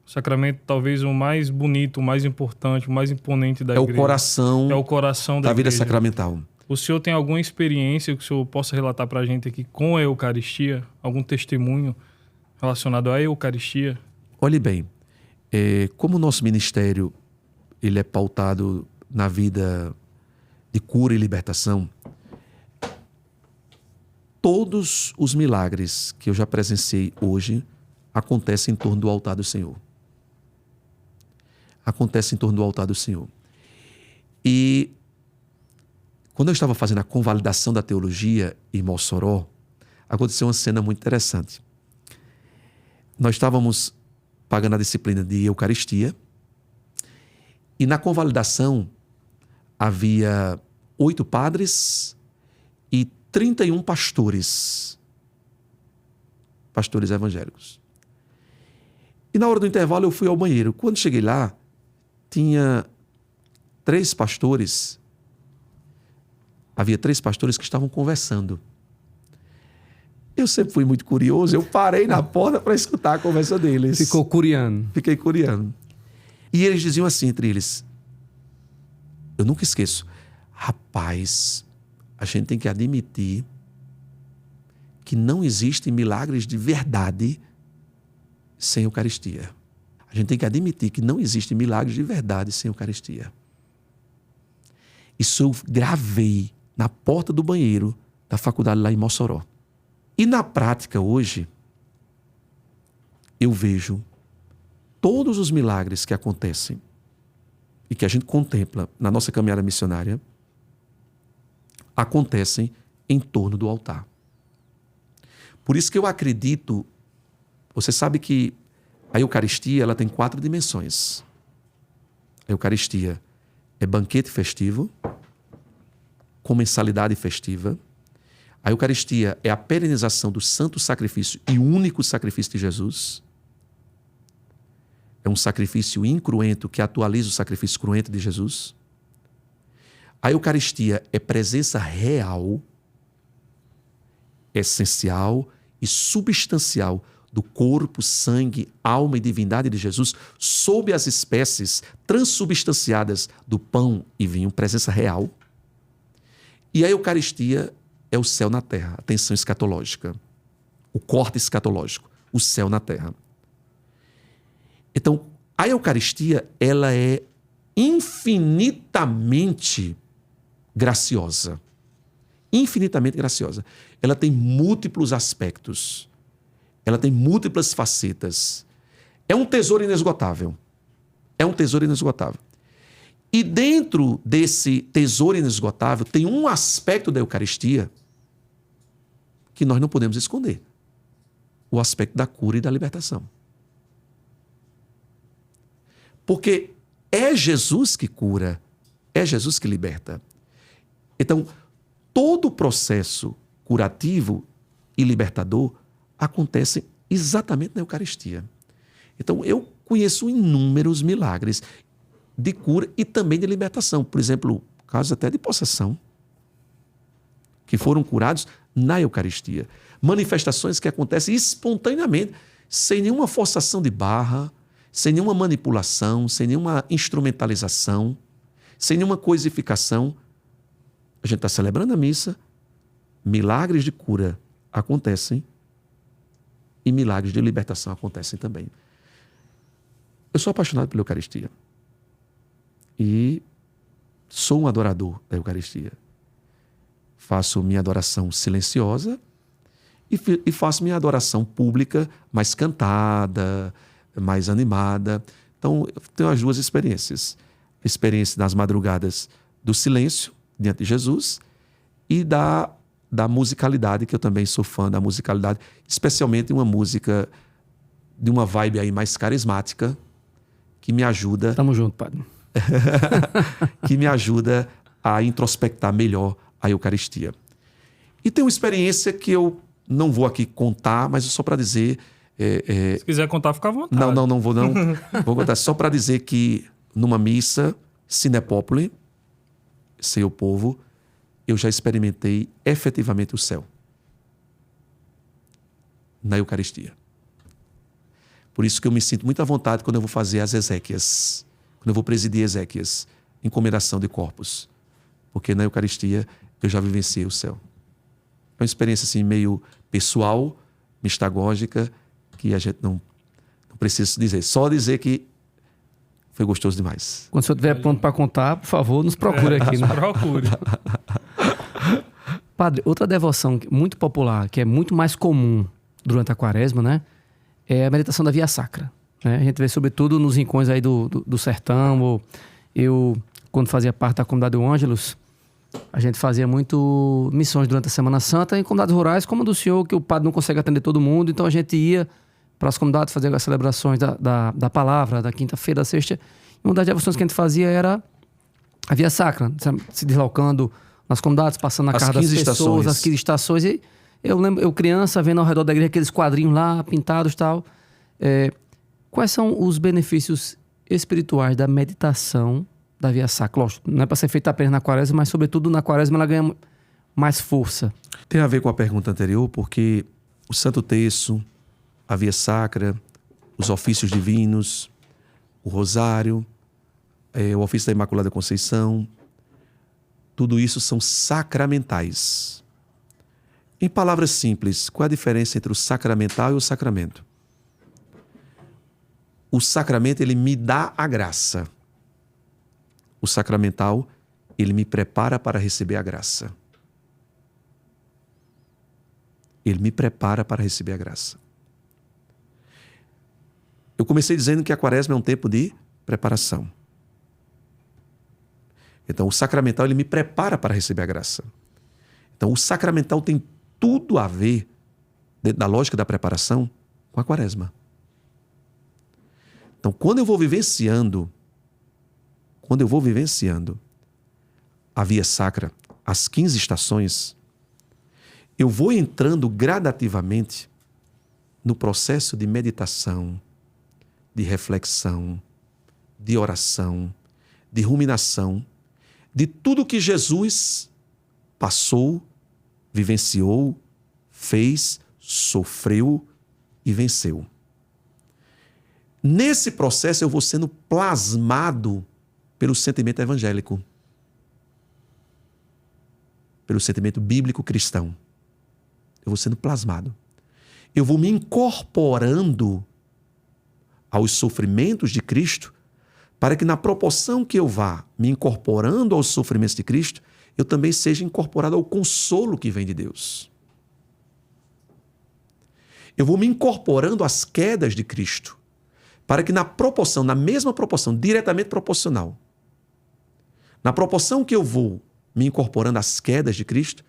O sacramento talvez o mais bonito, o mais importante, o mais imponente da igreja. É o coração da vida igreja. sacramental. O senhor tem alguma experiência que o senhor possa relatar para a gente aqui com a Eucaristia? Algum testemunho relacionado à Eucaristia? Olhe bem, como o nosso ministério ele é pautado na vida de cura e libertação, todos os milagres que eu já presenciei hoje acontecem em torno do altar do Senhor. Acontece em torno do altar do Senhor. E quando eu estava fazendo a convalidação da teologia em Mossoró, aconteceu uma cena muito interessante. Nós estávamos pagando a disciplina de Eucaristia e na convalidação havia 8 padres e 31 pastores evangélicos. E na hora do intervalo eu fui ao banheiro. Quando cheguei lá, tinha 3 pastores. Havia 3 pastores que estavam conversando. Eu sempre fui muito curioso, eu parei na porta para escutar a conversa deles. Ficou curiando. Fiquei curiando. E eles diziam assim entre eles, eu nunca esqueço, rapaz, a gente tem que admitir que não existem milagres de verdade sem Eucaristia. A gente tem que admitir que não existem milagres de verdade sem Eucaristia. Isso eu gravei na porta do banheiro da faculdade lá em Mossoró. E na prática hoje, eu vejo todos os milagres que acontecem e que a gente contempla na nossa caminhada missionária acontecem em torno do altar. Por isso que eu acredito, você sabe que a Eucaristia ela tem 4 dimensões. A Eucaristia é banquete festivo, comensalidade festiva. A Eucaristia é a perenização do santo sacrifício e único sacrifício de Jesus. É um sacrifício incruento que atualiza o sacrifício cruento de Jesus. A Eucaristia é presença real, essencial e substancial do corpo, sangue, alma e divindade de Jesus sob as espécies transubstanciadas do pão e vinho, presença real. E a Eucaristia é o céu na terra, a tensão escatológica, o corte escatológico, o céu na terra. Então, a Eucaristia, ela é infinitamente graciosa. Infinitamente graciosa. Ela tem múltiplos aspectos. Ela tem múltiplas facetas. É um tesouro inesgotável. É um tesouro inesgotável. E dentro desse tesouro inesgotável tem um aspecto da Eucaristia que nós não podemos esconder. O aspecto da cura e da libertação. Porque é Jesus que cura, é Jesus que liberta. Então, todo o processo curativo e libertador acontece exatamente na Eucaristia. Então, eu conheço inúmeros milagres de cura e também de libertação. Por exemplo, casos até de possessão, que foram curados na Eucaristia. Manifestações que acontecem espontaneamente, sem nenhuma forçação de barra, sem nenhuma manipulação, sem nenhuma instrumentalização, sem nenhuma coisificação. A gente está celebrando a missa, milagres de cura acontecem e milagres de libertação acontecem também. Eu sou apaixonado pela Eucaristia e sou um adorador da Eucaristia. Faço minha adoração silenciosa e faço minha adoração pública, mais cantada, mais animada. Então, eu tenho as 2 experiências. A experiência das madrugadas do silêncio diante de Jesus e da musicalidade, que eu também sou fã da musicalidade, especialmente uma música de uma vibe aí mais carismática, que me ajuda... Tamo junto, padre. que me ajuda a introspectar melhor a Eucaristia. E tem uma experiência que eu não vou aqui contar, mas só para dizer... Se quiser contar, fica à vontade. Não vou não. Vou contar só para dizer que numa missa, Sinepópole, Sei o Povo, eu já experimentei efetivamente o céu. Na Eucaristia. Por isso que eu me sinto muito à vontade quando eu vou fazer as exéquias, quando eu vou presidir exéquias, encomendação de corpos. Porque na Eucaristia eu já vivenciei o céu. É uma experiência assim meio pessoal, mistagógica, aqui a gente não precisa dizer. Só dizer que foi gostoso demais. Quando o senhor estiver pronto para contar, por favor, nos procure aqui. Né? Procure. Padre, outra devoção muito popular, que é muito mais comum durante a quaresma, né? É a meditação da Via Sacra. Né? A gente vê sobretudo nos rincões aí do sertão. Eu, quando fazia parte da comunidade do Ângelus, a gente fazia muito missões durante a Semana Santa em comunidades rurais, como a do senhor, que o padre não consegue atender todo mundo. Então a gente ia para as comunidades fazer as celebrações da palavra, da quinta-feira, da sexta. E uma das devoções que a gente fazia era a Via Sacra, se deslocando nas comunidades, passando na casa das pessoas, as 15 estações. E eu lembro, eu criança, vendo ao redor da igreja aqueles quadrinhos lá, pintados e tal. Quais são os benefícios espirituais da meditação da Via Sacra? Lógico, não é para ser feita apenas na quaresma, mas sobretudo na quaresma ela ganha mais força. Tem a ver com a pergunta anterior, porque o Santo Terço, a Via Sacra, os ofícios divinos, o Rosário, o ofício da Imaculada Conceição, tudo isso são sacramentais. Em palavras simples, qual é a diferença entre o sacramental e o sacramento? O sacramento, ele me dá a graça. O sacramental, ele me prepara para receber a graça. Ele me prepara para receber a graça. Eu comecei dizendo que a quaresma é um tempo de preparação. Então, o sacramental, ele me prepara para receber a graça. Então, o sacramental tem tudo a ver, dentro da lógica da preparação, com a quaresma. Então, quando eu vou vivenciando a Via Sacra, as 15 estações, eu vou entrando gradativamente no processo de meditação, de reflexão, de oração, de ruminação, de tudo que Jesus passou, vivenciou, fez, sofreu e venceu. Nesse processo eu vou sendo plasmado pelo sentimento evangélico, pelo sentimento bíblico cristão. Eu vou sendo plasmado. Eu vou me incorporando aos sofrimentos de Cristo, para que na proporção que eu vá me incorporando aos sofrimentos de Cristo, eu também seja incorporado ao consolo que vem de Deus. Eu vou me incorporando às quedas de Cristo, para que na mesma proporção, diretamente proporcional, na proporção que eu vou me incorporando às quedas de Cristo,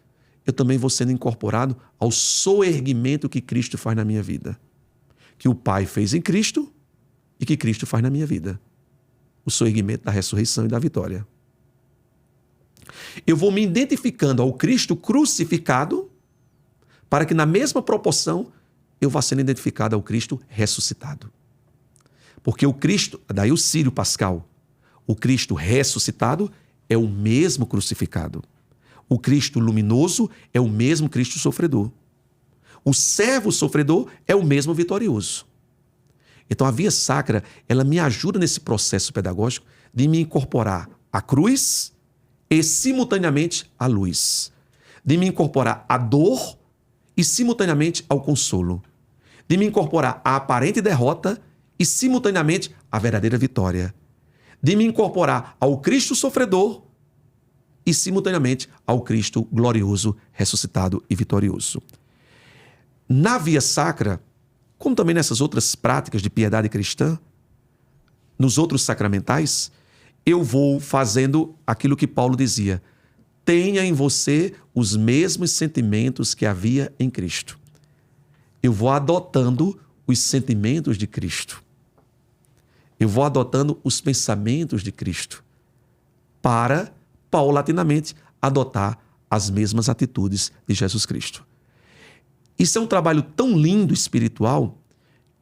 eu também vou sendo incorporado ao soerguimento que Cristo faz na minha vida. Que o Pai fez em Cristo e que Cristo faz na minha vida. O soerguimento da ressurreição e da vitória. Eu vou me identificando ao Cristo crucificado para que na mesma proporção eu vá sendo identificado ao Cristo ressuscitado. Porque o Cristo, daí o Sírio Pascal, o Cristo ressuscitado é o mesmo crucificado. O Cristo luminoso é o mesmo Cristo sofredor. O servo sofredor é o mesmo vitorioso. Então a Via Sacra, ela me ajuda nesse processo pedagógico de me incorporar à cruz e simultaneamente à luz. De me incorporar à dor e simultaneamente ao consolo. De me incorporar à aparente derrota e simultaneamente à verdadeira vitória. De me incorporar ao Cristo sofredor e simultaneamente ao Cristo glorioso, ressuscitado e vitorioso. Na Via Sacra, como também nessas outras práticas de piedade cristã, nos outros sacramentais, eu vou fazendo aquilo que Paulo dizia: tenha em você os mesmos sentimentos que havia em Cristo. Eu vou adotando os sentimentos de Cristo. Eu vou adotando os pensamentos de Cristo para, paulatinamente, adotar as mesmas atitudes de Jesus Cristo. Isso é um trabalho tão lindo espiritual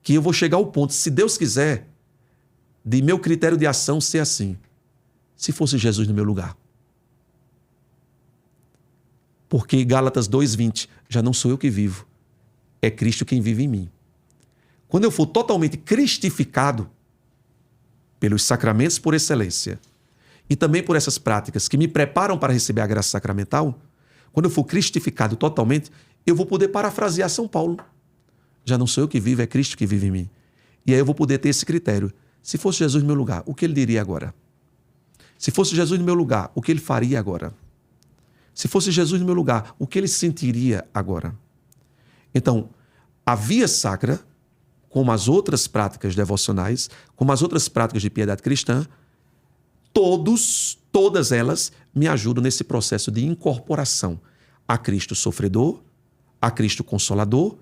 que eu vou chegar ao ponto, se Deus quiser, de meu critério de ação ser assim: se fosse Jesus no meu lugar. Porque Gálatas 2:20, já não sou eu que vivo, é Cristo quem vive em mim. Quando eu for totalmente cristificado pelos sacramentos por excelência e também por essas práticas que me preparam para receber a graça sacramental, quando eu for cristificado totalmente, eu vou poder parafrasear São Paulo. Já não sou eu que vivo, é Cristo que vive em mim. E aí eu vou poder ter esse critério. Se fosse Jesus no meu lugar, o que ele diria agora? Se fosse Jesus no meu lugar, o que ele faria agora? Se fosse Jesus no meu lugar, o que ele sentiria agora? Então, a via sacra, como as outras práticas devocionais, como as outras práticas de piedade cristã, todas elas me ajudam nesse processo de incorporação a Cristo sofredor, a Cristo consolador,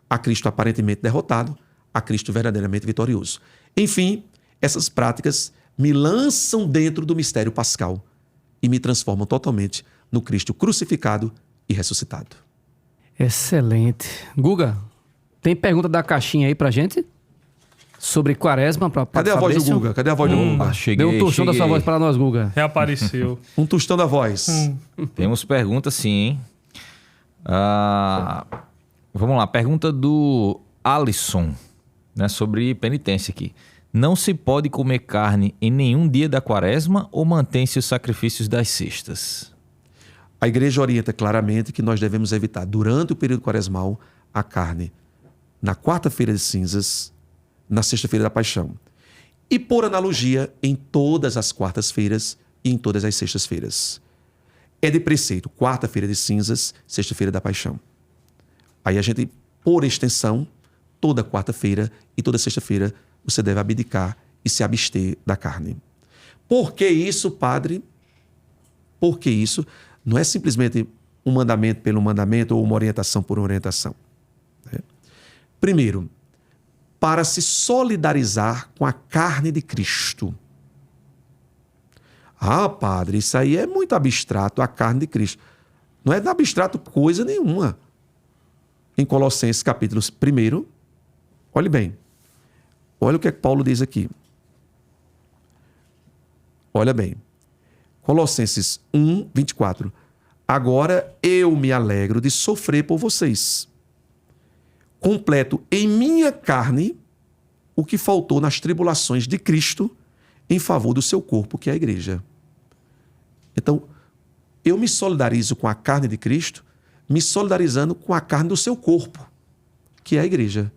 a Cristo aparentemente derrotado, a Cristo verdadeiramente vitorioso. Enfim, essas práticas me lançam dentro do mistério pascal e me transformam totalmente no Cristo crucificado e ressuscitado. Excelente. Guga, tem pergunta da caixinha aí pra gente? Sobre quaresma para Cadê a voz do Guga? Cadê a voz do Guga? Deu um tostão da sua voz para nós, Guga. Reapareceu. Um tostão da voz. Temos pergunta sim, hein? Vamos lá, pergunta do Alisson, né, sobre penitência aqui. Não se pode comer carne em nenhum dia da quaresma ou mantém-se os sacrifícios das sextas? A igreja orienta claramente que nós devemos evitar, durante o período quaresmal, a carne na quarta-feira de cinzas, na sexta-feira da paixão. E, por analogia, em todas as quartas-feiras e em todas as sextas-feiras. É de preceito, quarta-feira de cinzas, sexta-feira da paixão. Aí a gente, por extensão, toda quarta-feira e toda sexta-feira, você deve abdicar e se abster da carne. Por que isso, padre? Por que isso? Não é simplesmente um mandamento pelo mandamento ou uma orientação por orientação. Primeiro, para se solidarizar com a carne de Cristo. Ah, padre, isso aí é muito abstrato, a carne de Cristo. Não é abstrato coisa nenhuma. Em Colossenses capítulo 1, olhe bem, olha o que é que Paulo diz aqui. Olha bem, Colossenses 1, 24. Agora eu me alegro de sofrer por vocês. Completo em minha carne o que faltou nas tribulações de Cristo em favor do seu corpo, que é a igreja. Então, eu me solidarizo com a carne de Cristo, me solidarizando com a carne do seu corpo, que é a igreja.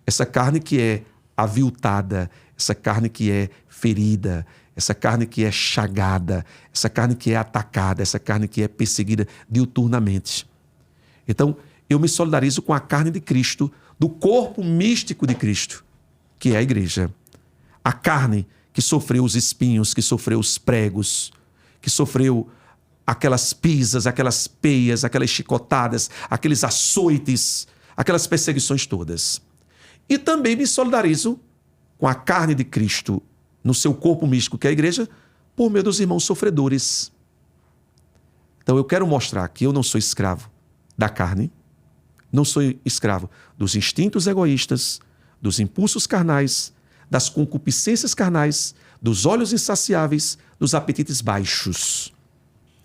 Essa carne que é aviltada, essa carne que é ferida, essa carne que é chagada, essa carne que é atacada, essa carne que é perseguida diuturnamente. Então, eu me solidarizo com a carne de Cristo, do corpo místico de Cristo, que é a igreja. A carne que sofreu os espinhos, que sofreu os pregos, que sofreu aquelas pisas, aquelas peias, aquelas chicotadas, aqueles açoites, aquelas perseguições todas. E também me solidarizo com a carne de Cristo no seu corpo místico, que é a igreja, por meio dos irmãos sofredores. Então eu quero mostrar que eu não sou escravo da carne, não sou escravo dos instintos egoístas, dos impulsos carnais, das concupiscências carnais, dos olhos insaciáveis, dos apetites baixos.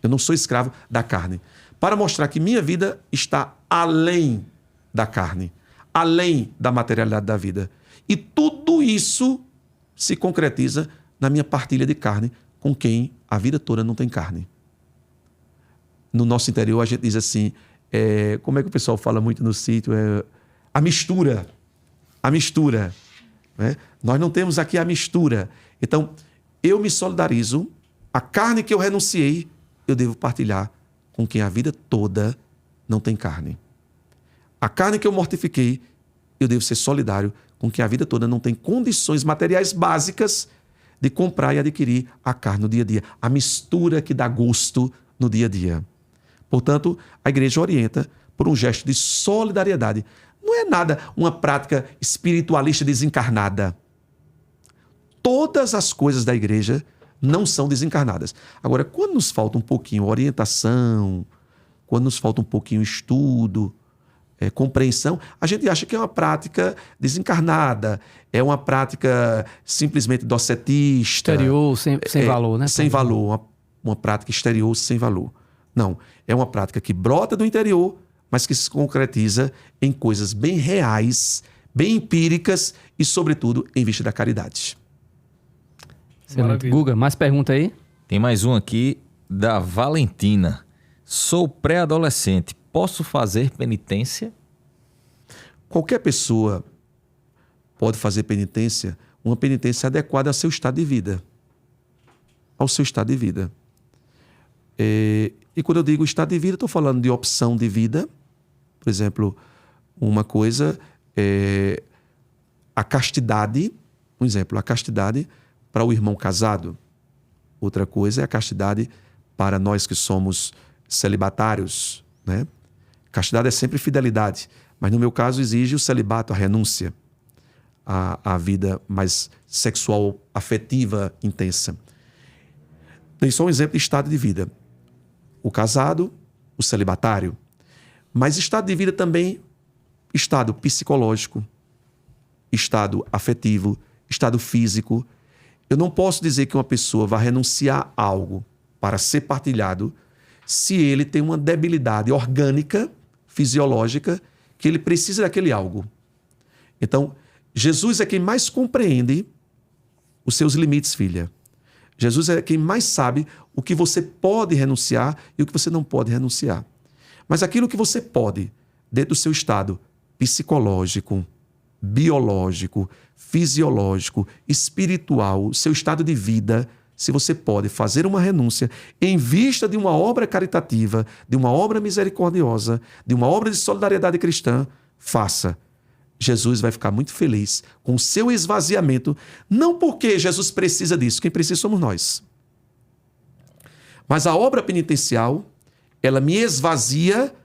Eu não sou escravo da carne. Para mostrar que minha vida está além da carne, além da materialidade da vida. E tudo isso se concretiza na minha partilha de carne com quem a vida toda não tem carne. No nosso interior a gente diz assim, como é que o pessoal fala muito no sítio? A mistura. A mistura. Né? Nós não temos aqui a mistura. Então, eu me solidarizo, a carne que eu renunciei, eu devo partilhar com quem a vida toda não tem carne. A carne que eu mortifiquei, eu devo ser solidário com quem a vida toda não tem condições materiais básicas de comprar e adquirir a carne no dia a dia. A mistura que dá gosto no dia a dia. Portanto, a igreja orienta por um gesto de solidariedade. Não é nada uma prática espiritualista desencarnada. Todas as coisas da igreja não são desencarnadas. Agora, quando nos falta um pouquinho orientação, quando nos falta um pouquinho estudo, compreensão, a gente acha que é uma prática desencarnada, é uma prática simplesmente docetista. Exterior, sem valor, né? Sem valor, uma prática exterior sem valor. Não, é uma prática que brota do interior, mas que se concretiza em coisas bem reais, bem empíricas e, sobretudo, em vista da caridade. Excelente. Maravilha. Guga, mais pergunta aí? Tem mais um aqui da Valentina. Sou pré-adolescente, posso fazer penitência? Qualquer pessoa pode fazer penitência, uma penitência adequada ao seu estado de vida. Ao seu estado de vida. E quando eu digo estado de vida, estou falando de opção de vida. Por exemplo, uma coisa é a castidade. Um exemplo, a castidade para o irmão casado. Outra coisa é a castidade para nós que somos celibatários, né? Castidade é sempre fidelidade, mas no meu caso exige o celibato, a renúncia à vida mais sexual, afetiva, intensa. Tem só um exemplo de estado de vida. O casado, o celibatário. Mas estado de vida também, estado psicológico, estado afetivo, estado físico. Eu não posso dizer que uma pessoa vai renunciar a algo para ser partilhado se ele tem uma debilidade orgânica, fisiológica, que ele precisa daquele algo. Então, Jesus é quem mais compreende os seus limites, filha. Jesus é quem mais sabe o que você pode renunciar e o que você não pode renunciar. Mas aquilo que você pode, dentro do seu estado psicológico, biológico, fisiológico, espiritual, seu estado de vida, se você pode fazer uma renúncia em vista de uma obra caritativa, de uma obra misericordiosa, de uma obra de solidariedade cristã, faça. Jesus vai ficar muito feliz com o seu esvaziamento, não porque Jesus precisa disso, quem precisa somos nós. Mas a obra penitencial, ela me esvazia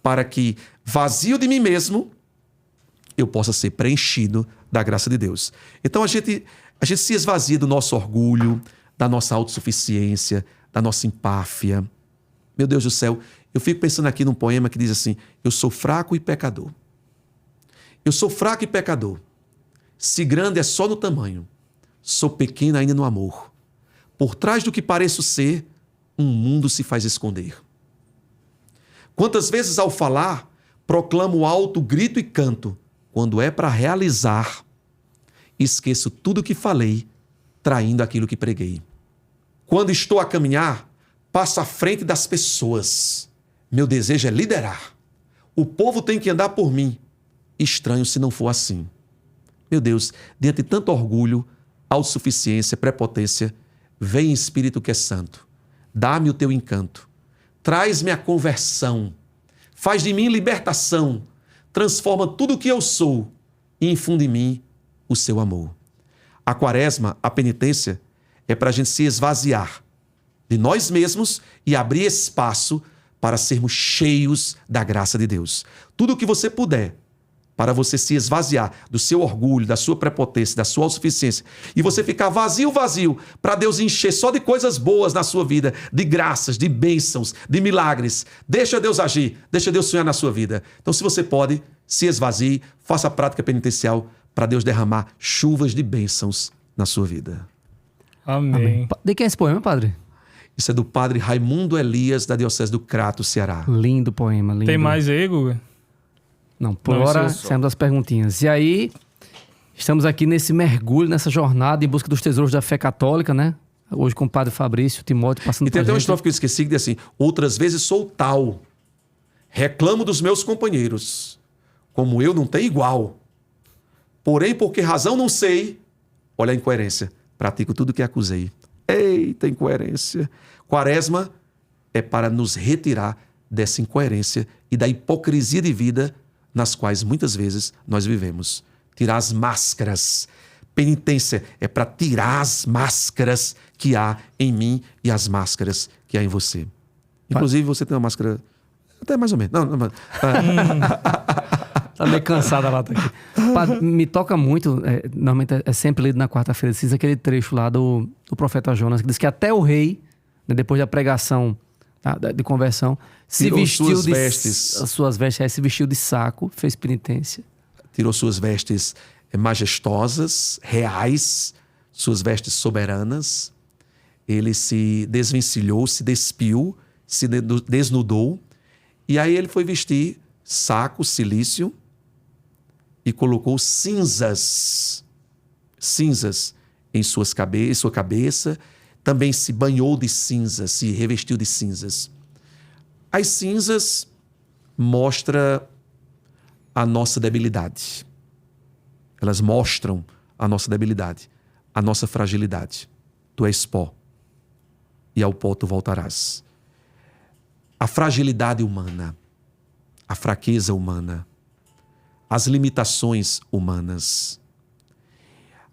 para que, vazio de mim mesmo, eu possa ser preenchido da graça de Deus. Então a gente se esvazia do nosso orgulho, da nossa autossuficiência, da nossa empáfia. Meu Deus do céu, eu fico pensando aqui num poema que diz assim: eu sou fraco e pecador. Eu sou fraco e pecador. Se grande é só no tamanho, sou pequeno ainda no amor. Por trás do que pareço ser, um mundo se faz esconder. Quantas vezes ao falar, proclamo alto grito e canto, quando é para realizar, esqueço tudo que falei, traindo aquilo que preguei. Quando estou a caminhar, passo à frente das pessoas. Meu desejo é liderar. O povo tem que andar por mim. Estranho se não for assim. Meu Deus, diante de tanto orgulho, autossuficiência, prepotência, vem Espírito que é santo. Dá-me o teu encanto. Traz-me a conversão. Faz de mim libertação. Transforma tudo o que eu sou e infunde em mim o seu amor. A quaresma, a penitência, é para a gente se esvaziar de nós mesmos e abrir espaço para sermos cheios da graça de Deus. Tudo o que você puder, para você se esvaziar do seu orgulho, da sua prepotência, da sua autossuficiência, e você ficar vazio, para Deus encher só de coisas boas na sua vida, de graças, de bênçãos, de milagres. Deixa Deus agir, deixa Deus sonhar na sua vida. Então, se você pode, se esvazie, faça a prática penitencial para Deus derramar chuvas de bênçãos na sua vida. Amém. De quem é esse poema, padre? Isso é do padre Raimundo Elias, da Diocese do Crato, Ceará. Lindo poema, lindo. Tem mais aí, Guga? Não, por Não, hora, isso é só. saímos das perguntinhas. E aí, estamos aqui nesse mergulho, nessa jornada em busca dos tesouros da fé católica, né? Hoje com o padre Fabrício, Timóteo, passando E tem pra até uma gente. estrofe que eu esqueci, que diz assim: outras vezes sou tal, reclamo dos meus companheiros, como eu não tenho igual. Porém, por que razão não sei, olha a incoerência, pratico tudo que acusei. Eita, incoerência. Quaresma é para nos retirar dessa incoerência e da hipocrisia de vida nas quais muitas vezes nós vivemos. Tirar as máscaras. Penitência é para tirar as máscaras que há em mim e as máscaras que há em você. Inclusive, você tem uma máscara até mais ou menos. Não. Tá meio cansada lá. Tá aqui. Padre, me toca muito, normalmente é sempre lido na quarta-feira de cinza, aquele trecho lá do profeta Jonas, que diz que até o rei, né, depois da pregação de conversão, se Tirou vestiu suas de... vestes. As suas vestes, se vestiu de saco, fez penitência. Tirou suas vestes majestosas, reais, suas vestes soberanas. Ele se desvencilhou, se despiu, se desnudou. E aí ele foi vestir saco, cilício, e colocou cinzas em sua cabeça. Também se banhou de cinzas, se revestiu de cinzas. As cinzas mostram a nossa debilidade. Elas mostram a nossa debilidade, a nossa fragilidade. Tu és pó, e ao pó tu voltarás. A fragilidade humana, a fraqueza humana, as limitações humanas.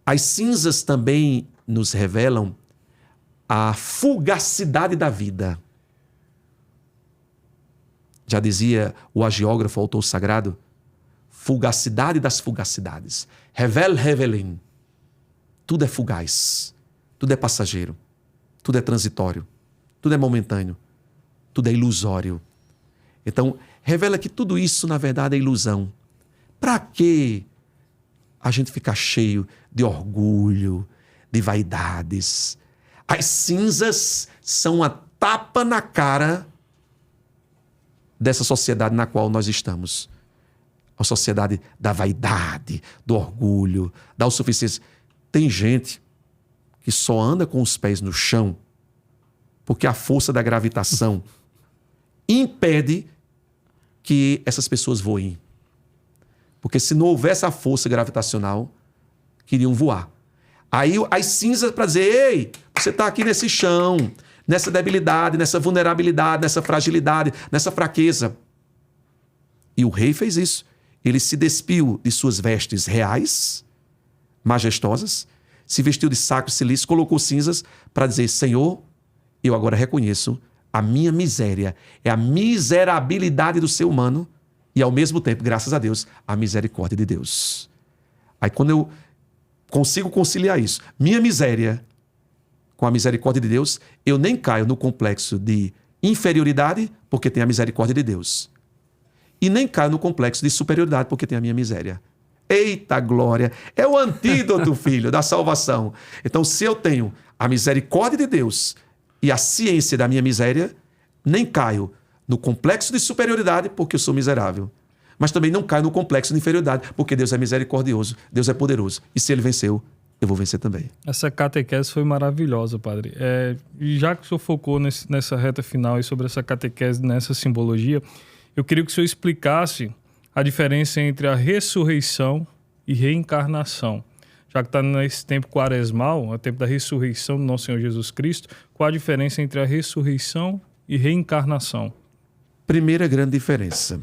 As cinzas também nos revelam a fugacidade da vida. Já dizia o agiógrafo, o autor sagrado, fugacidade das fugacidades. Revel revelim. Tudo é fugaz, tudo é passageiro, tudo é transitório, tudo é momentâneo, tudo é ilusório. Então, revela que tudo isso, na verdade, é ilusão. Para que a gente ficar cheio de orgulho, de vaidades? As cinzas são a tapa na cara dessa sociedade na qual nós estamos. A sociedade da vaidade, do orgulho, da autossuficiência. Tem gente que só anda com os pés no chão porque a força da gravitação impede que essas pessoas voem. Porque se não houvesse a força gravitacional, queriam voar. Aí as cinzas para dizer, ei, você está aqui nesse chão, nessa debilidade, nessa vulnerabilidade, nessa fragilidade, nessa fraqueza. E o rei fez isso. Ele se despiu de suas vestes reais, majestosas, se vestiu de saco e cilício, colocou cinzas para dizer, Senhor, eu agora reconheço a minha miséria, é a miserabilidade do ser humano e, ao mesmo tempo, graças a Deus, a misericórdia de Deus. Aí, quando eu consigo conciliar isso, minha miséria com a misericórdia de Deus, eu nem caio no complexo de inferioridade, porque tem a misericórdia de Deus. E nem caio no complexo de superioridade, porque tem a minha miséria. Eita glória! É o antídoto, filho, da salvação. Então, se eu tenho a misericórdia de Deus e a ciência da minha miséria, nem caio no complexo de superioridade, porque eu sou miserável. Mas também não caio no complexo de inferioridade, porque Deus é misericordioso, Deus é poderoso. E se Ele venceu, eu vou vencer também. Essa catequese foi maravilhosa, padre. E já que o senhor focou nessa reta final e sobre essa catequese, nessa simbologia, eu queria que o senhor explicasse a diferença entre a ressurreição e reencarnação. Já que está nesse tempo quaresmal, o tempo da ressurreição do nosso Senhor Jesus Cristo, qual a diferença entre a ressurreição e reencarnação? Primeira grande diferença.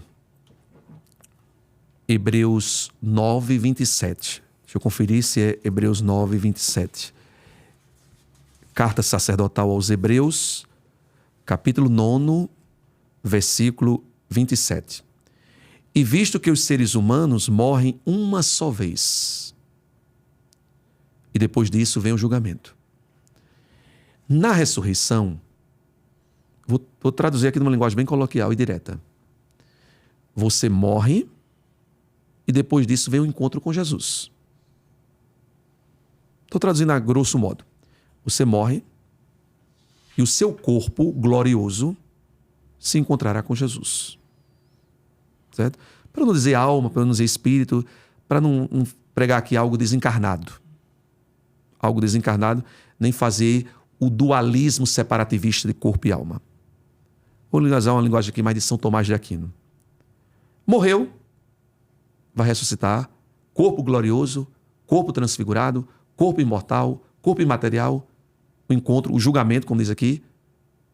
Hebreus 9, 27. Deixa eu conferir se é Hebreus 9, 27. Carta sacerdotal aos Hebreus, capítulo 9, versículo 27. E visto que os seres humanos morrem uma só vez, e depois disso vem o julgamento. Na ressurreição, vou traduzir aqui numa linguagem bem coloquial e direta. Você morre e depois disso vem o encontro com Jesus. Estou traduzindo a grosso modo. Você morre e o seu corpo glorioso se encontrará com Jesus. Certo? Para não dizer alma, para não dizer espírito, para não pregar aqui algo desencarnado. Algo desencarnado, nem fazer o dualismo separativista de corpo e alma. Vou usar uma linguagem aqui mais de São Tomás de Aquino. Morreu, vai ressuscitar, corpo glorioso, corpo transfigurado, corpo imortal, corpo imaterial, o encontro, o julgamento, como diz aqui,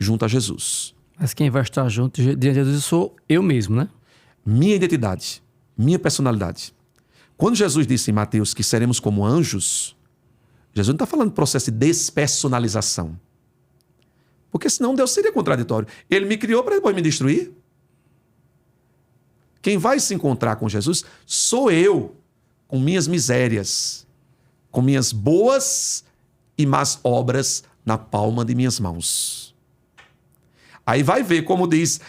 junto a Jesus. Mas quem vai estar junto diante de Jesus sou eu mesmo, né? Minha identidade, minha personalidade. Quando Jesus disse em Mateus que seremos como anjos, Jesus não está falando de processo de despersonalização. Porque senão Deus seria contraditório. Ele me criou para depois me destruir. Quem vai se encontrar com Jesus sou eu, com minhas misérias, com minhas boas e más obras na palma de minhas mãos. Aí vai ver, como diz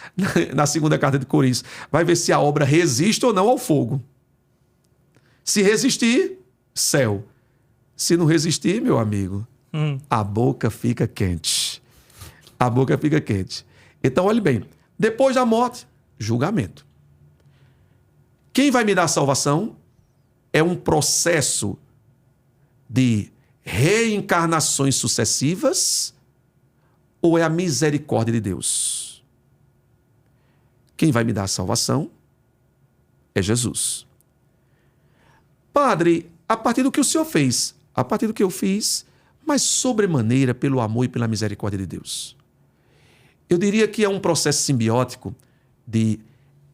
na segunda carta de Coríntios, vai ver se a obra resiste ou não ao fogo. Se resistir, céu. Se não resistir, meu amigo, a boca fica quente. A boca fica quente. Então, olhe bem, depois da morte, julgamento. Quem vai me dar a salvação é um processo de reencarnações sucessivas ou é a misericórdia de Deus? Quem vai me dar a salvação é Jesus. Padre, a partir do que o senhor fez, a partir do que eu fiz, mas sobremaneira pelo amor e pela misericórdia de Deus. Eu diria que é um processo simbiótico de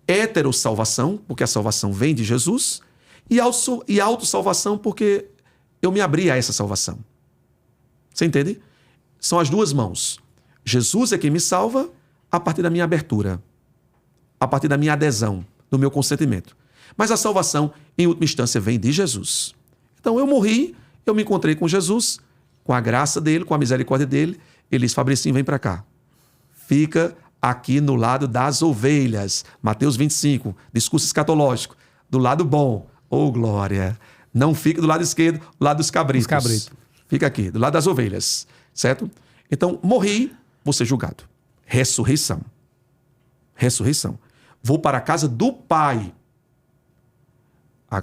heterossalvação, porque a salvação vem de Jesus, e autossalvação, porque eu me abri a essa salvação. Você entende? São as duas mãos. Jesus é quem me salva a partir da minha abertura, a partir da minha adesão, do meu consentimento. Mas a salvação, em última instância, vem de Jesus. Então eu morri, eu me encontrei com Jesus, com a graça dele, com a misericórdia dele. Ele disse: Fabricinho, vem para cá. Fica aqui no lado das ovelhas. Mateus 25, discurso escatológico. Do lado bom. Oh, glória. Não fique do lado esquerdo, do lado dos cabritos. Fica aqui, do lado das ovelhas. Certo? Então, morri, vou ser julgado. Ressurreição. Ressurreição. Vou para a casa do Pai.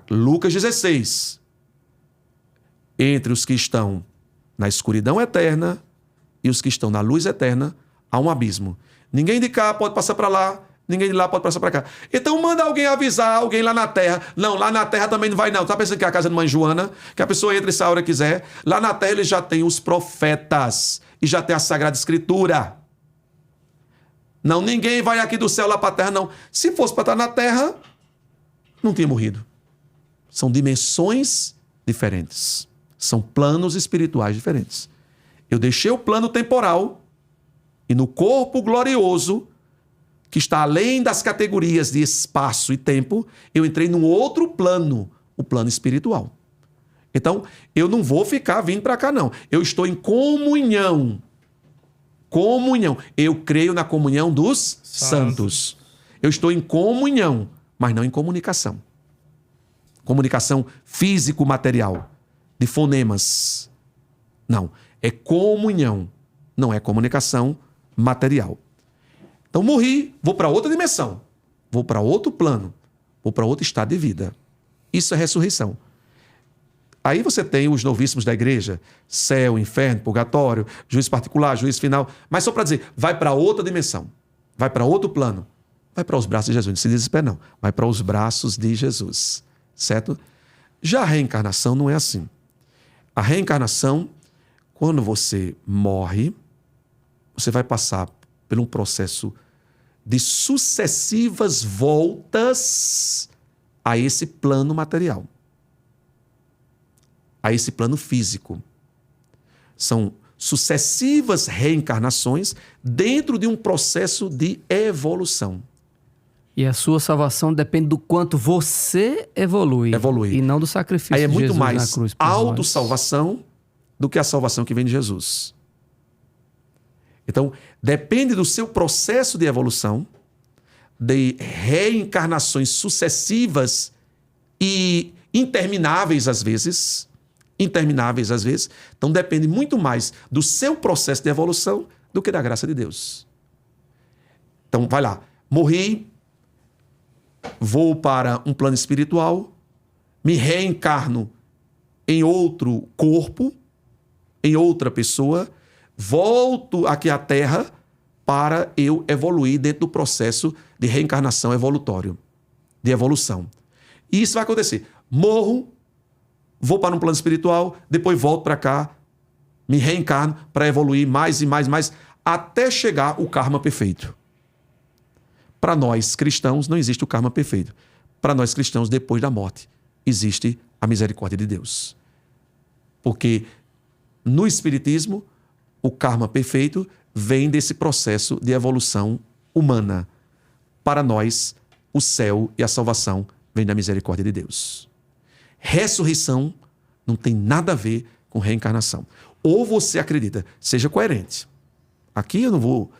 Lucas 16. Entre os que estão na escuridão eterna e os que estão na luz eterna, há um abismo. Ninguém de cá pode passar para lá, ninguém de lá pode passar para cá. Então manda alguém avisar alguém lá na terra. Não, lá na terra também não vai não. Tá pensando que é a casa de mãe Joana, que a pessoa entra e sai a hora que quiser? Lá na terra eles já têm os profetas e já tem a Sagrada Escritura. Não, ninguém vai aqui do céu lá para a terra, não. Se fosse para estar na terra, não tinha morrido. São dimensões diferentes. São planos espirituais diferentes. Eu deixei o plano temporal e no corpo glorioso, que está além das categorias de espaço e tempo, eu entrei num outro plano, o plano espiritual. Então, eu não vou ficar vindo para cá, não. Eu estou em comunhão. Comunhão. Eu creio na comunhão dos santos. Eu estou em comunhão, mas não em comunicação. Comunicação físico-material, de fonemas. Não, é comunhão, não é comunicação material. Então morri, vou para outra dimensão, vou para outro plano, vou para outro estado de vida. Isso é ressurreição. Aí você tem os novíssimos da igreja, céu, inferno, purgatório, juízo particular, juízo final, mas só para dizer, vai para outra dimensão, vai para outro plano, vai para os braços de Jesus, não se desespera não, vai para os braços de Jesus, certo? Já a reencarnação não é assim. A reencarnação, quando você morre, você vai passar por um processo de sucessivas voltas a esse plano material, a esse plano físico. São sucessivas reencarnações dentro de um processo de evolução. E a sua salvação depende do quanto você evolui. E não do sacrifício Aí é de muito Jesus mais na cruz por nós. autossalvação do que a salvação que vem de Jesus. Então, depende do seu processo de evolução, de reencarnações sucessivas e intermináveis às vezes. Então, depende muito mais do seu processo de evolução do que da graça de Deus. Então, vai lá. Morri, vou para um plano espiritual, me reencarno em outro corpo, em outra pessoa, volto aqui à Terra para eu evoluir dentro do processo de reencarnação evolutório, de evolução. E isso vai acontecer. Morro, vou para um plano espiritual, depois volto para cá, me reencarno para evoluir mais e mais, até chegar o karma perfeito. Para nós cristãos não existe o karma perfeito. Para nós cristãos, depois da morte, existe a misericórdia de Deus. Porque no Espiritismo, o karma perfeito vem desse processo de evolução humana. Para nós, o céu e a salvação vêm da misericórdia de Deus. Ressurreição não tem nada a ver com reencarnação. Ou você acredita, seja coerente. Aqui eu não vou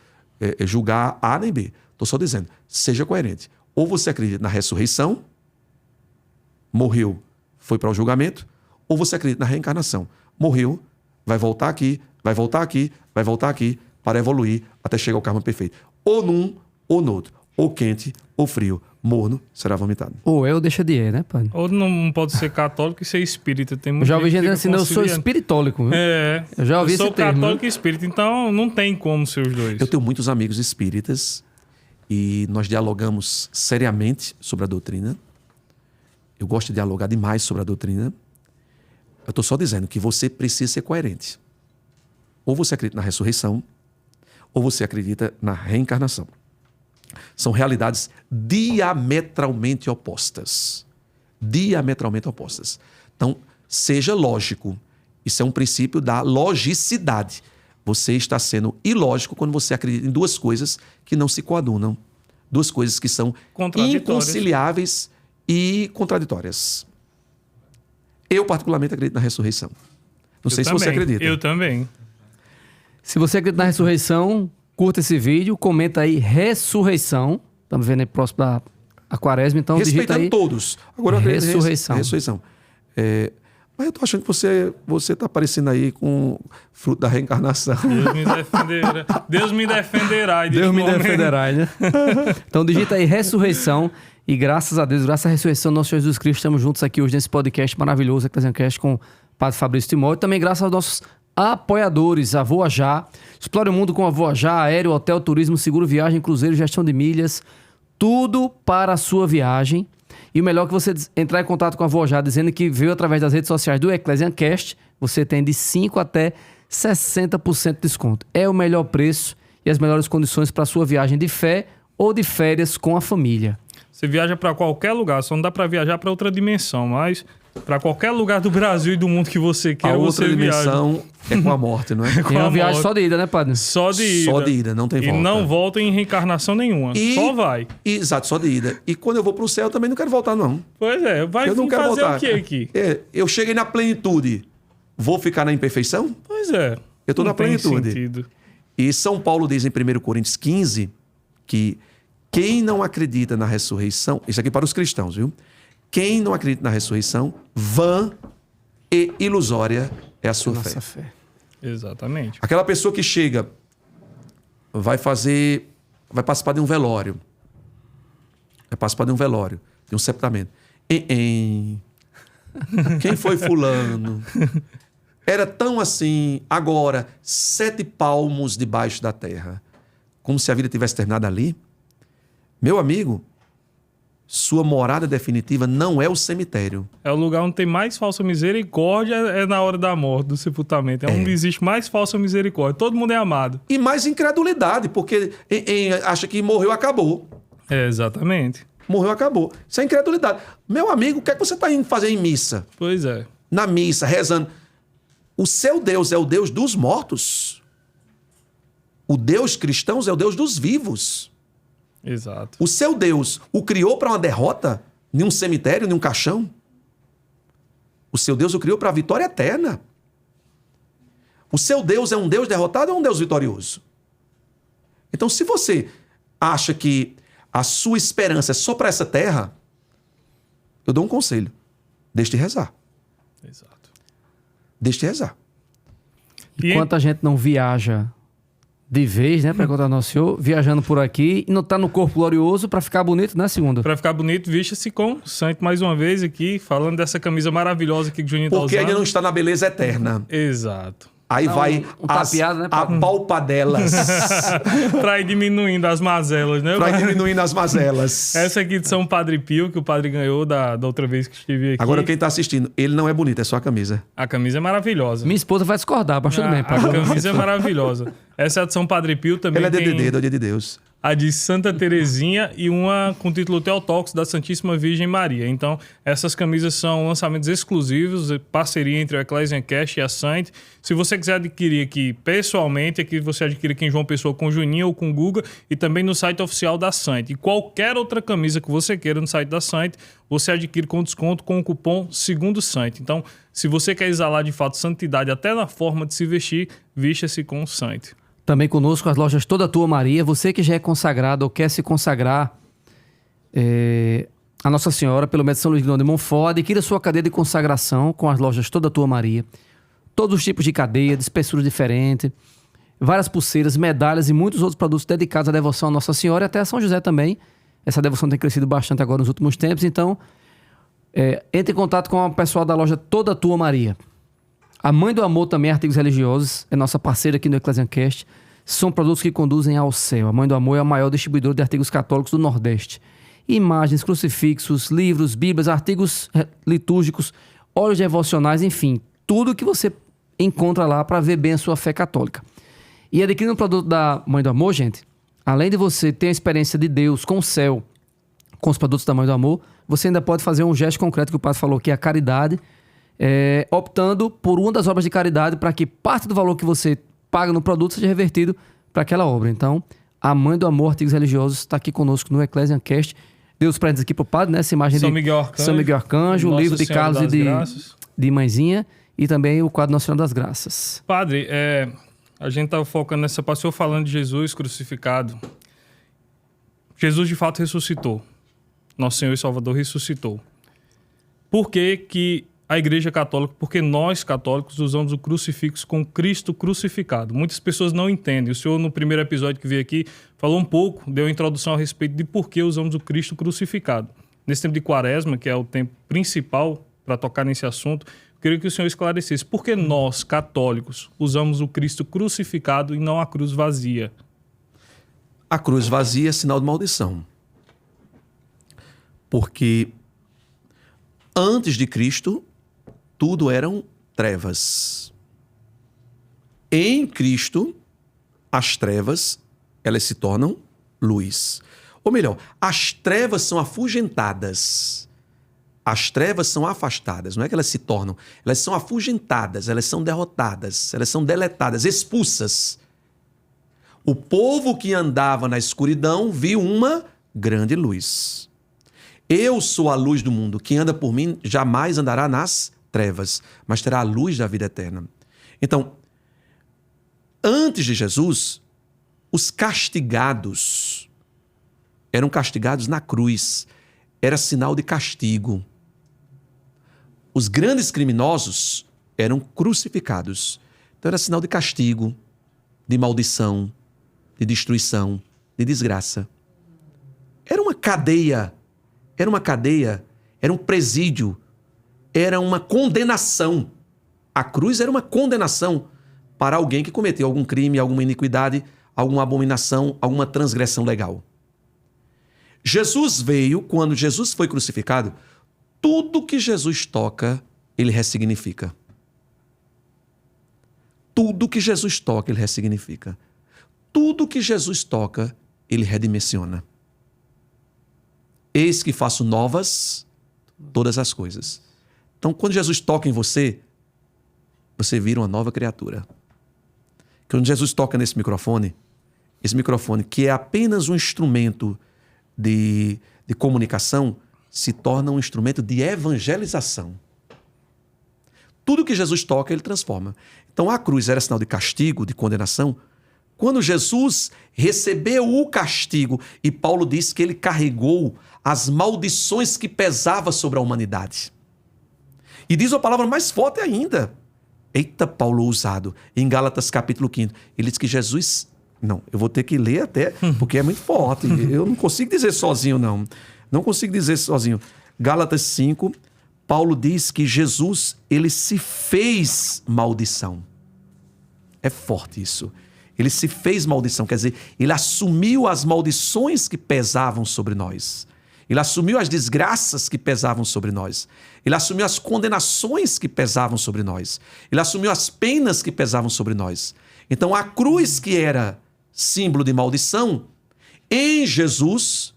julgar A nem B. Estou só dizendo, seja coerente. Ou você acredita na ressurreição, morreu, foi para o julgamento, ou você acredita na reencarnação. Morreu, vai voltar aqui, vai voltar aqui, vai voltar aqui, para evoluir até chegar ao karma perfeito. Ou num, ou no outro. Ou quente, ou frio. Morno, será vomitado. Ou é ou deixa de ir, né, pai? Ou não pode ser católico e ser espírita. Tem Eu já ouvi gente dizendo assim, eu sou espiritólico. Viu? É. Eu já ouvi esse termo. Eu sou católico e espírita, então não tem como ser os dois. Eu tenho muitos amigos espíritas e nós dialogamos seriamente sobre a doutrina. Eu gosto de dialogar demais sobre a doutrina. Eu estou só dizendo que você precisa ser coerente. Ou você acredita na ressurreição, ou você acredita na reencarnação. São realidades diametralmente opostas. Diametralmente opostas. Então, seja lógico. Isso é um princípio da logicidade. Você está sendo ilógico quando você acredita em duas coisas que não se coadunam. Duas coisas que são inconciliáveis e contraditórias. Eu, particularmente, acredito na ressurreição. Não sei se você acredita. Eu também. Se você acredita na ressurreição, curta esse vídeo, comenta aí ressurreição. Estamos vendo aí próximo da quaresma, então digita aí. Respeitando todos. Agora eu acredito ressurreição. Ressurreição. Mas eu tô achando que você tá aparecendo aí com o fruto da reencarnação. Deus me defenderá. Deus me defenderá. Deus me defenderá, né? Então digita aí ressurreição. E graças a Deus, graças à ressurreição do nosso Senhor Jesus Cristo, estamos juntos aqui hoje nesse podcast maravilhoso, EclesiaCast, com o Padre Fabrício Timóteo. Também graças aos nossos apoiadores, a Voajar. Explore o mundo com a Voajar, aéreo, hotel, turismo, seguro, viagem, cruzeiro, gestão de milhas. Tudo para a sua viagem. E o melhor é que você entrar em contato com a Voajar dizendo que veio através das redes sociais do EclesiaCast, você tem de 5% até 60% de desconto. É o melhor preço e as melhores condições para a sua viagem de fé ou de férias com a família. Você viaja para qualquer lugar, só não dá para viajar para outra dimensão, mas para qualquer lugar do Brasil e do mundo que você queira, a outra você dimensão viaja. é com a morte, não é? Tem uma viagem só de ida, né, padre? Só de ida. Só de ida, não tem volta. E não volta em reencarnação nenhuma, só vai. Exato, só de ida. E quando eu vou pro céu, eu também não quero voltar, não. Pois é, vai Eu não quero fazer voltar. o que aqui? Eu cheguei na plenitude. Vou ficar na imperfeição? Pois é. Eu estou na Não tem plenitude. sentido. E São Paulo diz em 1 Coríntios 15 que quem não acredita na ressurreição, isso aqui para os cristãos, viu? Quem não acredita na ressurreição, vã e ilusória é a sua Nossa fé. fé. Exatamente. Aquela pessoa que chega, vai participar de um velório. Vai participar de um velório, de um sepultamento. Quem foi fulano? Era tão assim, agora, 7 palmos debaixo da terra. Como se a vida tivesse terminado ali. Meu amigo, sua morada definitiva não é o cemitério. É o lugar onde tem mais falsa misericórdia, é na hora da morte, do sepultamento. É onde existe mais falsa misericórdia. Todo mundo é amado. E mais incredulidade, porque acha que morreu, acabou. É, exatamente. Morreu, acabou. Isso é incredulidade. Meu amigo, o que é que você está indo fazer em missa? Pois é. Na missa, rezando. O seu Deus é o Deus dos mortos. O Deus cristão é o Deus dos vivos. Exato. O seu Deus o criou para uma derrota? Em um cemitério, em um caixão? O seu Deus o criou para a vitória eterna. O seu Deus é um Deus derrotado ou um Deus vitorioso? Então, se você acha que a sua esperança é só para essa terra, eu dou um conselho. Deixe de rezar. Exato. Deixe de rezar. Enquanto a gente não viaja de vez, né, para encontrar Nosso Senhor, viajando por aqui e não tá no corpo glorioso para ficar bonito, né, segunda? Para ficar bonito, vista-se com santo mais uma vez aqui, falando dessa camisa maravilhosa aqui que o Juninho tá usando. Porque ele não está na beleza eterna. Exato. Aí vai tapeado, né, a palpadelas. Para ir diminuindo as mazelas, né? Para ir diminuindo as mazelas. Essa aqui de São Padre Pio, que o padre ganhou da outra vez que estive aqui. Agora, quem está assistindo, ele não é bonito, é só a camisa. A camisa é maravilhosa. Minha esposa vai discordar, mas tudo bem, A padre. camisa é maravilhosa. Essa é a de São Padre Pio também. Ela é tem DDD, é o dia de Deus. a de Santa Terezinha e uma com o título Theotokos da Santíssima Virgem Maria. Então, essas camisas são lançamentos exclusivos, parceria entre o EclesiaCast e a Saint. Se você quiser adquirir aqui pessoalmente, aqui você adquire aqui em João Pessoa com Juninho ou com Guga e também no site oficial da Saint. E qualquer outra camisa que você queira no site da Saint, você adquire com desconto com o cupom Segundo Saint. Então, se você quer exalar de fato santidade até na forma de se vestir, vista-se com o Saint. Também conosco as lojas Toda Tua Maria. Você que já é consagrado ou quer se consagrar a Nossa Senhora pelo método São Luís de Montfort, adquira sua cadeia de consagração com as lojas Toda Tua Maria. Todos os tipos de cadeia, de espessura diferente, várias pulseiras, medalhas e muitos outros produtos dedicados à devoção à Nossa Senhora e até a São José também. Essa devoção tem crescido bastante agora nos últimos tempos. Então, entre em contato com o pessoal da loja Toda Tua Maria. A Mãe do Amor também, artigos religiosos, é nossa parceira aqui no EclesiaCast. São produtos que conduzem ao céu. A Mãe do Amor é o maior distribuidor de artigos católicos do Nordeste. imagens, crucifixos, livros, bíblias, artigos litúrgicos, óleos devocionais, enfim, tudo que você encontra lá para ver bem a sua fé católica. E adquirindo um produto da Mãe do Amor, gente, além de você ter a experiência de Deus com o céu, com os produtos da Mãe do Amor, você ainda pode fazer um gesto concreto que o padre falou, que é a caridade, optando por uma das obras de caridade para que parte do valor que você paga no produto seja revertido para aquela obra. Então, a Mãe do Amor Artigos Religiosos está aqui conosco no Ecclesiacast. Deu os presentes aqui para o padre, né? Essa imagem São de Miguel Arcanjo, São Miguel Arcanjo, o Nossa livro de Senhora Carlos e das Graças. de Mãezinha, e também o quadro Nossa Senhora das Graças. Padre, a gente estava focando nessa pastor falando de Jesus crucificado. Jesus de fato ressuscitou. Nosso Senhor e Salvador ressuscitou. Por que a Igreja Católica, porque nós católicos usamos o crucifixo com Cristo crucificado? Muitas pessoas não entendem. O senhor, no primeiro episódio que veio aqui, falou um pouco, deu uma introdução a respeito de por que usamos o Cristo crucificado. Nesse tempo de Quaresma, que é o tempo principal para tocar nesse assunto, eu queria que o senhor esclarecesse por que nós, católicos, usamos o Cristo crucificado e não a cruz vazia. A cruz vazia é sinal de maldição. Porque antes de Cristo, tudo eram trevas. Em Cristo, as trevas, elas se tornam luz. Ou melhor, as trevas são afugentadas. As trevas são afastadas. Não é que elas se tornam. Elas são afugentadas, elas são derrotadas, elas são deletadas, expulsas. O povo que andava na escuridão viu uma grande luz. Eu sou a luz do mundo. Quem anda por mim jamais andará nas trevas, mas terá a luz da vida eterna. Então, antes de Jesus, os castigados eram castigados na cruz. Era sinal de castigo. Os grandes criminosos eram crucificados. Então era sinal de castigo, de maldição, de destruição, de desgraça. Era uma cadeia, era um presídio, era uma condenação. A cruz era uma condenação para alguém que cometeu algum crime, alguma iniquidade, alguma abominação, alguma transgressão legal. Jesus veio, quando Jesus foi crucificado, tudo que Jesus toca, ele ressignifica. Tudo que Jesus toca, ele ressignifica. Tudo que Jesus toca, ele redimensiona. Eis que faço novas todas as coisas. Então, quando Jesus toca em você, você vira uma nova criatura. Quando Jesus toca nesse microfone, esse microfone, que é apenas um instrumento de comunicação, se torna um instrumento de evangelização. Tudo que Jesus toca, ele transforma. Então, a cruz era sinal de castigo, de condenação. Quando Jesus recebeu o castigo, e Paulo diz que ele carregou as maldições que pesavam sobre a humanidade. E diz a palavra mais forte ainda. Eita, Paulo ousado. Em Gálatas capítulo 5, ele diz que Jesus... Não, eu vou ter que ler até, porque é muito forte. Eu não consigo dizer sozinho, não. Não consigo dizer sozinho. Gálatas 5, Paulo diz que Jesus, ele se fez maldição. É forte isso. Ele se fez maldição, quer dizer, ele assumiu as maldições que pesavam sobre nós. Ele assumiu as desgraças que pesavam sobre nós. Ele assumiu as condenações que pesavam sobre nós. Ele assumiu as penas que pesavam sobre nós. Então, a cruz que era símbolo de maldição, em Jesus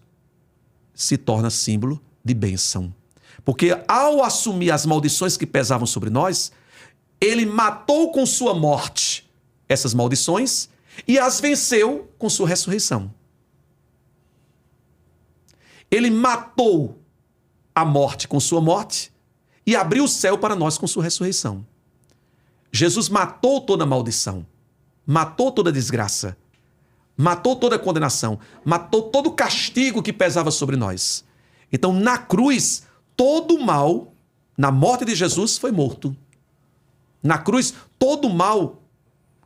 se torna símbolo de bênção. Porque ao assumir as maldições que pesavam sobre nós, ele matou com sua morte essas maldições e as venceu com sua ressurreição. Ele matou a morte com sua morte e abriu o céu para nós com sua ressurreição. Jesus matou toda a maldição, matou toda a desgraça, matou toda a condenação, matou todo o castigo que pesava sobre nós. Então, na cruz, todo o mal, na morte de Jesus, foi morto. Na cruz, todo o mal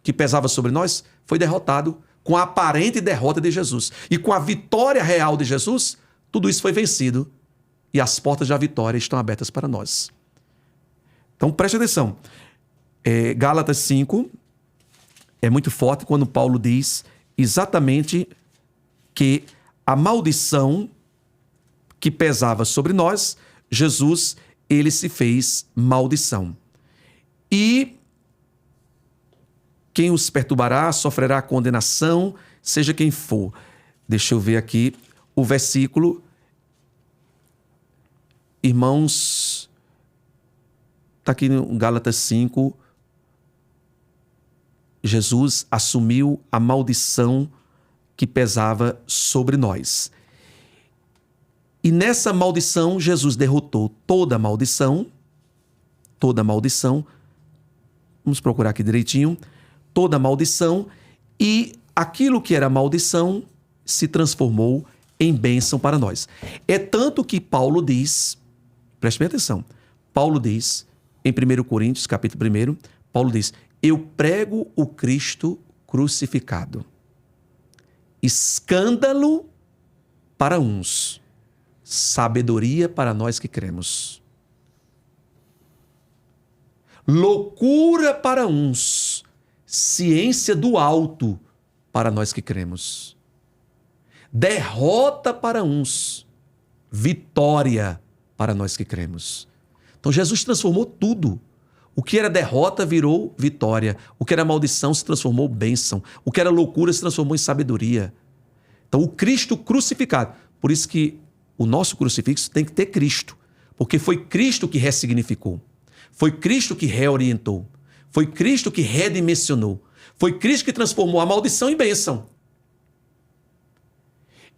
que pesava sobre nós foi derrotado com a aparente derrota de Jesus. E com a vitória real de Jesus, tudo isso foi vencido e as portas da vitória estão abertas para nós. Então, preste atenção. Gálatas 5 é muito forte quando Paulo diz exatamente que a maldição que pesava sobre nós, Jesus, ele se fez maldição. E quem os perturbará sofrerá condenação, seja quem for. Deixa eu ver aqui o versículo. Irmãos, está aqui em Gálatas 5. Jesus assumiu a maldição que pesava sobre nós. E nessa maldição, Jesus derrotou toda maldição. Toda maldição. Vamos procurar aqui direitinho. Toda maldição. E aquilo que era maldição se transformou em bênção para nós. É tanto que Paulo diz, preste bem atenção, Paulo diz, em 1 Coríntios, capítulo 1, Paulo diz, eu prego o Cristo crucificado. Escândalo para uns, sabedoria para nós que cremos. Loucura para uns, ciência do alto para nós que cremos. Derrota para uns, vitória para nós que cremos. Então Jesus transformou tudo. O que era derrota virou vitória. O que era maldição se transformou em bênção. O que era loucura se transformou em sabedoria. Então o Cristo crucificado. Por isso que o nosso crucifixo tem que ter Cristo. Porque foi Cristo que ressignificou. Foi Cristo que reorientou. Foi Cristo que redimensionou. Foi Cristo que transformou a maldição em bênção.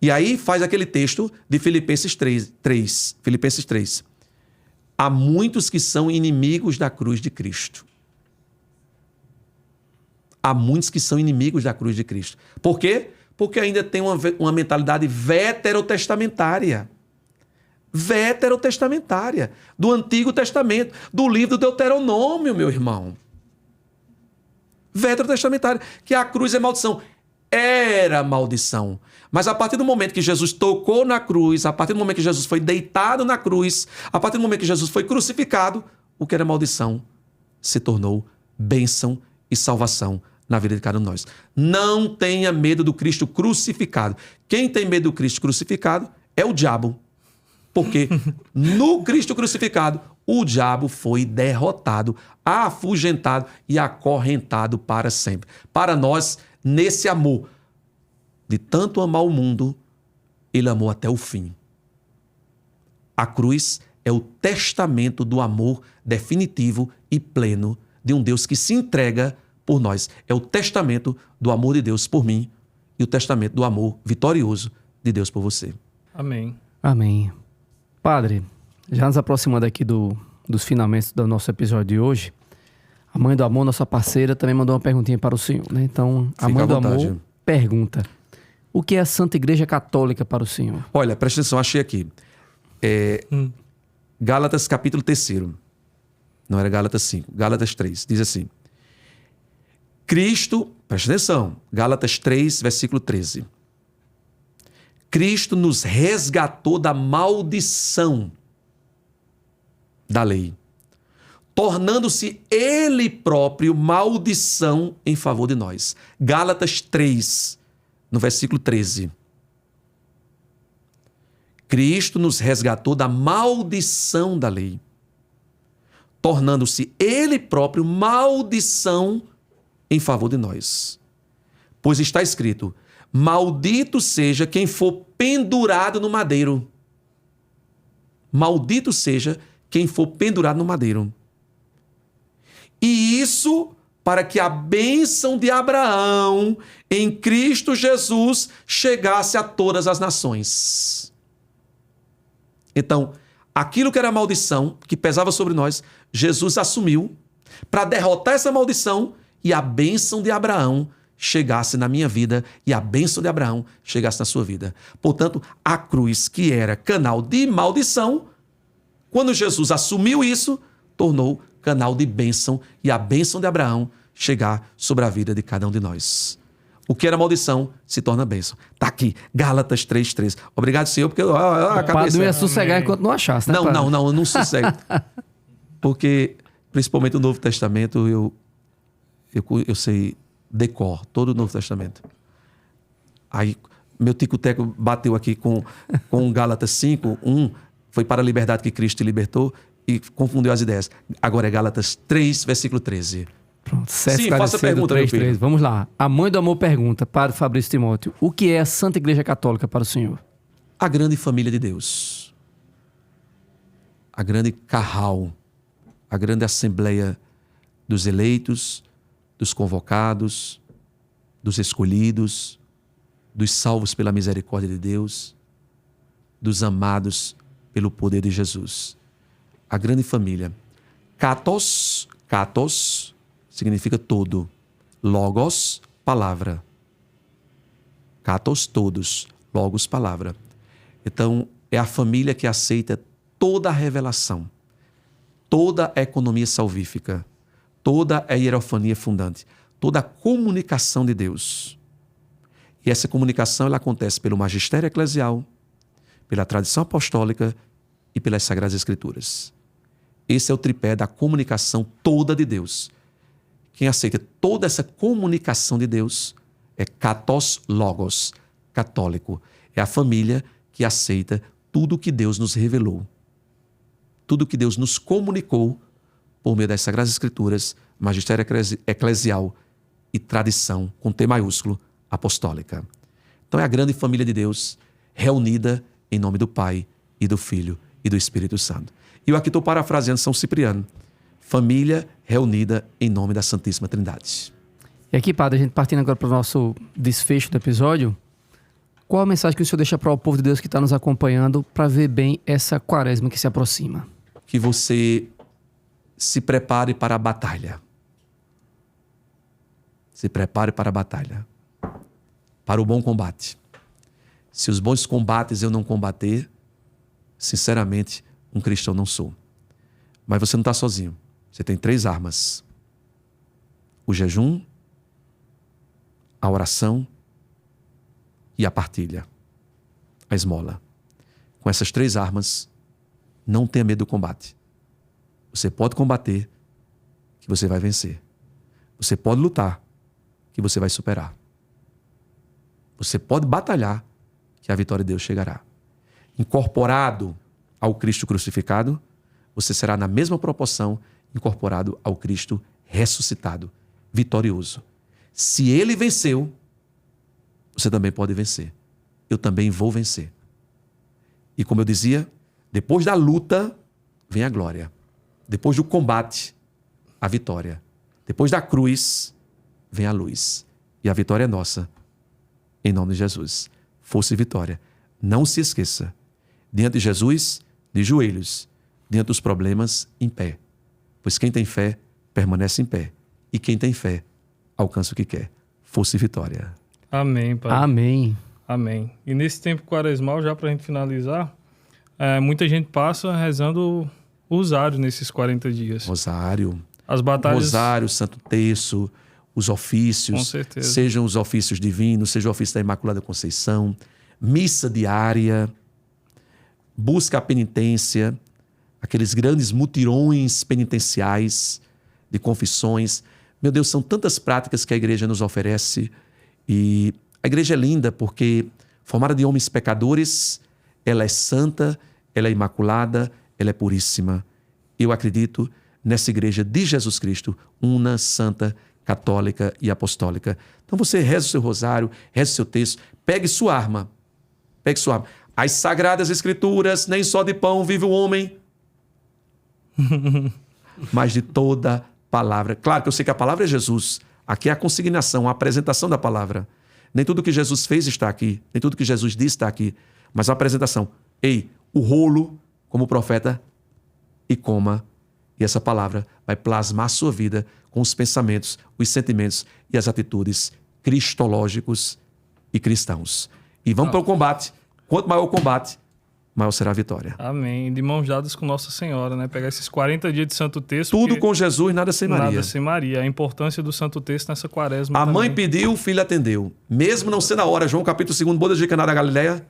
E aí faz aquele texto de Filipenses 3. Filipenses 3. Há muitos que são inimigos da cruz de Cristo. Há muitos que são inimigos da cruz de Cristo. Por quê? Porque ainda tem uma mentalidade veterotestamentária. Veterotestamentária. Do Antigo Testamento. Do livro do Deuteronômio, meu irmão. Veterotestamentária. Que a cruz é maldição. Era maldição. Mas a partir do momento que Jesus tocou na cruz, a partir do momento que Jesus foi deitado na cruz, a partir do momento que Jesus foi crucificado, o que era maldição se tornou bênção e salvação na vida de cada um de nós. Não tenha medo do Cristo crucificado. Quem tem medo do Cristo crucificado é o diabo. Porque no Cristo crucificado, o diabo foi derrotado, afugentado e acorrentado para sempre. Para nós, nesse amor, de tanto amar o mundo, ele amou até o fim. A cruz é o testamento do amor definitivo e pleno de um Deus que se entrega por nós. É o testamento do amor de Deus por mim e o testamento do amor vitorioso de Deus por você. Amém. Amém. Padre, já nos aproximando aqui dos finalmente do nosso episódio de hoje, a Mãe do Amor, nossa parceira, também mandou uma perguntinha para o senhor, né? Então, a Fica Mãe à do vontade. Amor pergunta: o que é a Santa Igreja Católica para o senhor? Olha, presta atenção, achei aqui. Gálatas capítulo 3. Não era Gálatas 5, Gálatas 3. Diz assim: Cristo, presta atenção, Gálatas 3, versículo 13. Cristo nos resgatou da maldição da lei, tornando-se Ele próprio maldição em favor de nós. Gálatas 3, no versículo 13. Cristo nos resgatou da maldição da lei, tornando-se Ele próprio maldição em favor de nós. Pois está escrito: maldito seja quem for pendurado no madeiro. Maldito seja quem for pendurado no madeiro. E isso para que a bênção de Abraão em Cristo Jesus chegasse a todas as nações. Então, aquilo que era maldição, que pesava sobre nós, Jesus assumiu para derrotar essa maldição e a bênção de Abraão chegasse na minha vida e a bênção de Abraão chegasse na sua vida. Portanto, a cruz, que era canal de maldição, quando Jesus assumiu isso, tornou canal de bênção e a bênção de Abraão chegar sobre a vida de cada um de nós. O que era maldição se torna bênção. Está aqui, Gálatas 3:3. Obrigado, Senhor, porque a O padre não ia Amém. sossegar enquanto não achasse, né, Não, padre? eu não sossego. Porque, principalmente o Novo Testamento, eu sei decor todo o Novo Testamento. Aí, meu tico-teco bateu aqui com Gálatas 5, 1, foi para a liberdade que Cristo te libertou e confundiu as ideias. Agora é Gálatas 3, versículo 13. Pronto, Sim, faça a pergunta, meu filho. Vamos lá. A mãe do amor pergunta para o Fabrício Timóteo: o que é a Santa Igreja Católica para o senhor? A grande família de Deus. A grande carral. A grande assembleia dos eleitos, dos convocados, dos escolhidos, dos salvos pela misericórdia de Deus, dos amados pelo poder de Jesus. A grande família. Katos significa todo. Logos, palavra. Katos, todos. Logos, palavra. Então, é a família que aceita toda a revelação, toda a economia salvífica, toda a hierofania fundante, toda a comunicação de Deus. E essa comunicação ela acontece pelo magistério eclesial, pela tradição apostólica e pelas Sagradas Escrituras. Esse é o tripé da comunicação toda de Deus. Quem aceita toda essa comunicação de Deus é katos logos, católico. É a família que aceita tudo o que Deus nos revelou, tudo o que Deus nos comunicou por meio das Sagradas Escrituras, magistério eclesial e tradição, com T maiúsculo, apostólica. Então é a grande família de Deus reunida em nome do Pai e do Filho e do Espírito Santo. E eu aqui estou parafraseando São Cipriano. Família reunida em nome da Santíssima Trindade. E aqui, padre, a gente partindo agora para o nosso desfecho do episódio, qual a mensagem que o senhor deixa para o povo de Deus que está nos acompanhando para ver bem essa quaresma que se aproxima? Que você se prepare para a batalha. Se prepare para a batalha. Para o bom combate. Se os bons combates eu não combater, sinceramente, um cristão não sou. Mas você não está sozinho. Você tem 3 armas: o jejum, a oração e a partilha, a esmola. Com essas 3 armas, não tenha medo do combate. Você pode combater, que você vai vencer. Você pode lutar, que você vai superar. Você pode batalhar, que a vitória de Deus chegará. Incorporado ao Cristo crucificado, você será na mesma proporção incorporado ao Cristo ressuscitado, vitorioso. Se ele venceu, você também pode vencer. Eu também vou vencer. E como eu dizia, depois da luta, vem a glória. Depois do combate, a vitória. Depois da cruz, vem a luz. E a vitória é nossa. Em nome de Jesus. Força e vitória. Não se esqueça. Diante de Jesus, de joelhos. Diante dos problemas, em pé. Pois quem tem fé, permanece em pé. E quem tem fé, alcança o que quer. Força e vitória. Amém, Pai. Amém. Amém. E nesse tempo quaresmal, já para a gente finalizar, muita gente passa rezando o rosário nesses 40 dias. Rosário. As batalhas... Rosário, Santo Terço, os ofícios. Com certeza. Sejam os ofícios divinos, seja o ofício da Imaculada Conceição. Missa diária. Busca a penitência. Aqueles grandes mutirões penitenciais de confissões. Meu Deus, são tantas práticas que a igreja nos oferece. E a igreja é linda porque, formada de homens pecadores, ela é santa, ela é imaculada, ela é puríssima. Eu acredito nessa igreja de Jesus Cristo, una, santa, católica e apostólica. Então você reza o seu rosário, reza o seu texto, pegue sua arma. Pegue sua arma. As Sagradas Escrituras, nem só de pão vive o homem, mas de toda palavra. Claro que eu sei que a palavra é Jesus. Aqui é a consignação, a apresentação da palavra. Nem tudo que Jesus fez está aqui, nem tudo que Jesus disse está aqui, mas a apresentação. Ei, o rolo como profeta e coma. E essa palavra vai plasmar a sua vida com os pensamentos, os sentimentos e as atitudes cristológicos e cristãos. E vamos para o combate. Quanto maior o combate, maior será a vitória. Amém. De mãos dadas com Nossa Senhora, né? Pegar esses 40 dias de Santo Texto. Tudo com Jesus, nada sem Maria. Nada sem Maria. A importância do Santo Texto nessa quaresma. A também. mãe pediu, o filho atendeu. Mesmo não sendo a hora, João capítulo 2, bodas de Caná da Galileia,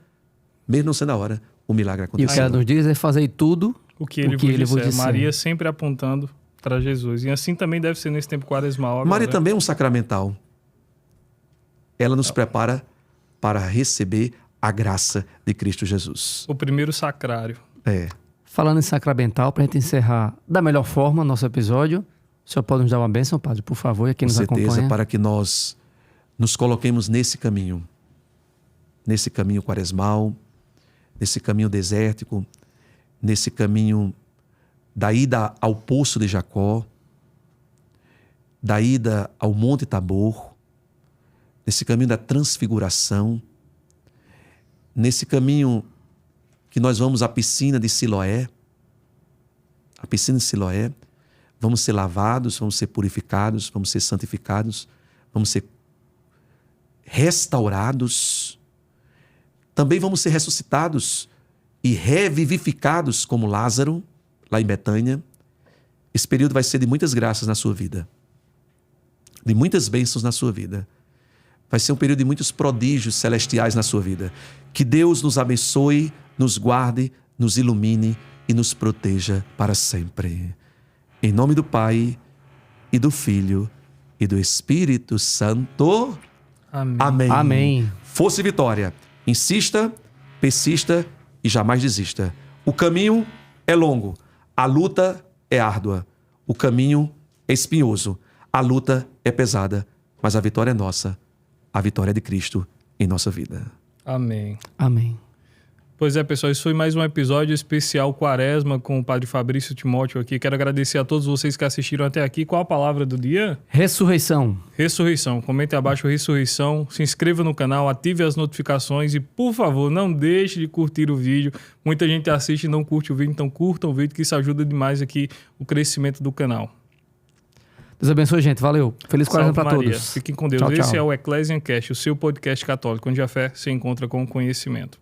mesmo não sendo a hora, o milagre E o aconteceu. que ela nos diz é fazer tudo O que ele, vos disser. Maria sempre apontando para Jesus. E assim também deve ser nesse tempo quaresmal. Agora, Maria né? também é um sacramental. Ela nos prepara para receber a graça de Cristo Jesus. O primeiro sacrário. Falando em sacramental, para a gente encerrar da melhor forma nosso episódio, o senhor pode nos dar uma bênção, padre, por favor, e a quem Com nos certeza, acompanha. para que nós nos coloquemos nesse caminho quaresmal, nesse caminho desértico, nesse caminho da ida ao Poço de Jacó, da ida ao Monte Tabor, nesse caminho da transfiguração, nesse caminho que nós vamos à piscina de Siloé, vamos ser lavados, vamos ser purificados, vamos ser santificados, vamos ser restaurados, também vamos ser ressuscitados e revivificados como Lázaro, lá em Betânia. Esse período vai ser de muitas graças na sua vida, de muitas bênçãos na sua vida. Vai ser um período de muitos prodígios celestiais na sua vida. Que Deus nos abençoe, nos guarde, nos ilumine e nos proteja para sempre. Em nome do Pai, e do Filho, e do Espírito Santo. Amém. Amém. Amém. Força e vitória. Insista, persista e jamais desista. O caminho é longo, a luta é árdua, o caminho é espinhoso, a luta é pesada, mas a vitória é nossa, a vitória é de Cristo em nossa vida. Amém. Amém. Pois é, pessoal, isso foi mais um episódio especial Quaresma com o Padre Fabrício Timóteo aqui. Quero agradecer a todos vocês que assistiram até aqui. Qual a palavra do dia? Ressurreição. Ressurreição. Comente abaixo ressurreição, se inscreva no canal, ative as notificações e, por favor, não deixe de curtir o vídeo. Muita gente assiste e não curte o vídeo, então curtam o vídeo que isso ajuda demais aqui o crescimento do canal. Deus abençoe, gente. Valeu. Feliz Quaresma Salve para Maria. todos. Fiquem com Deus. Tchau, tchau. Esse é o Ecclesiancast, o seu podcast católico, onde a fé se encontra com o conhecimento.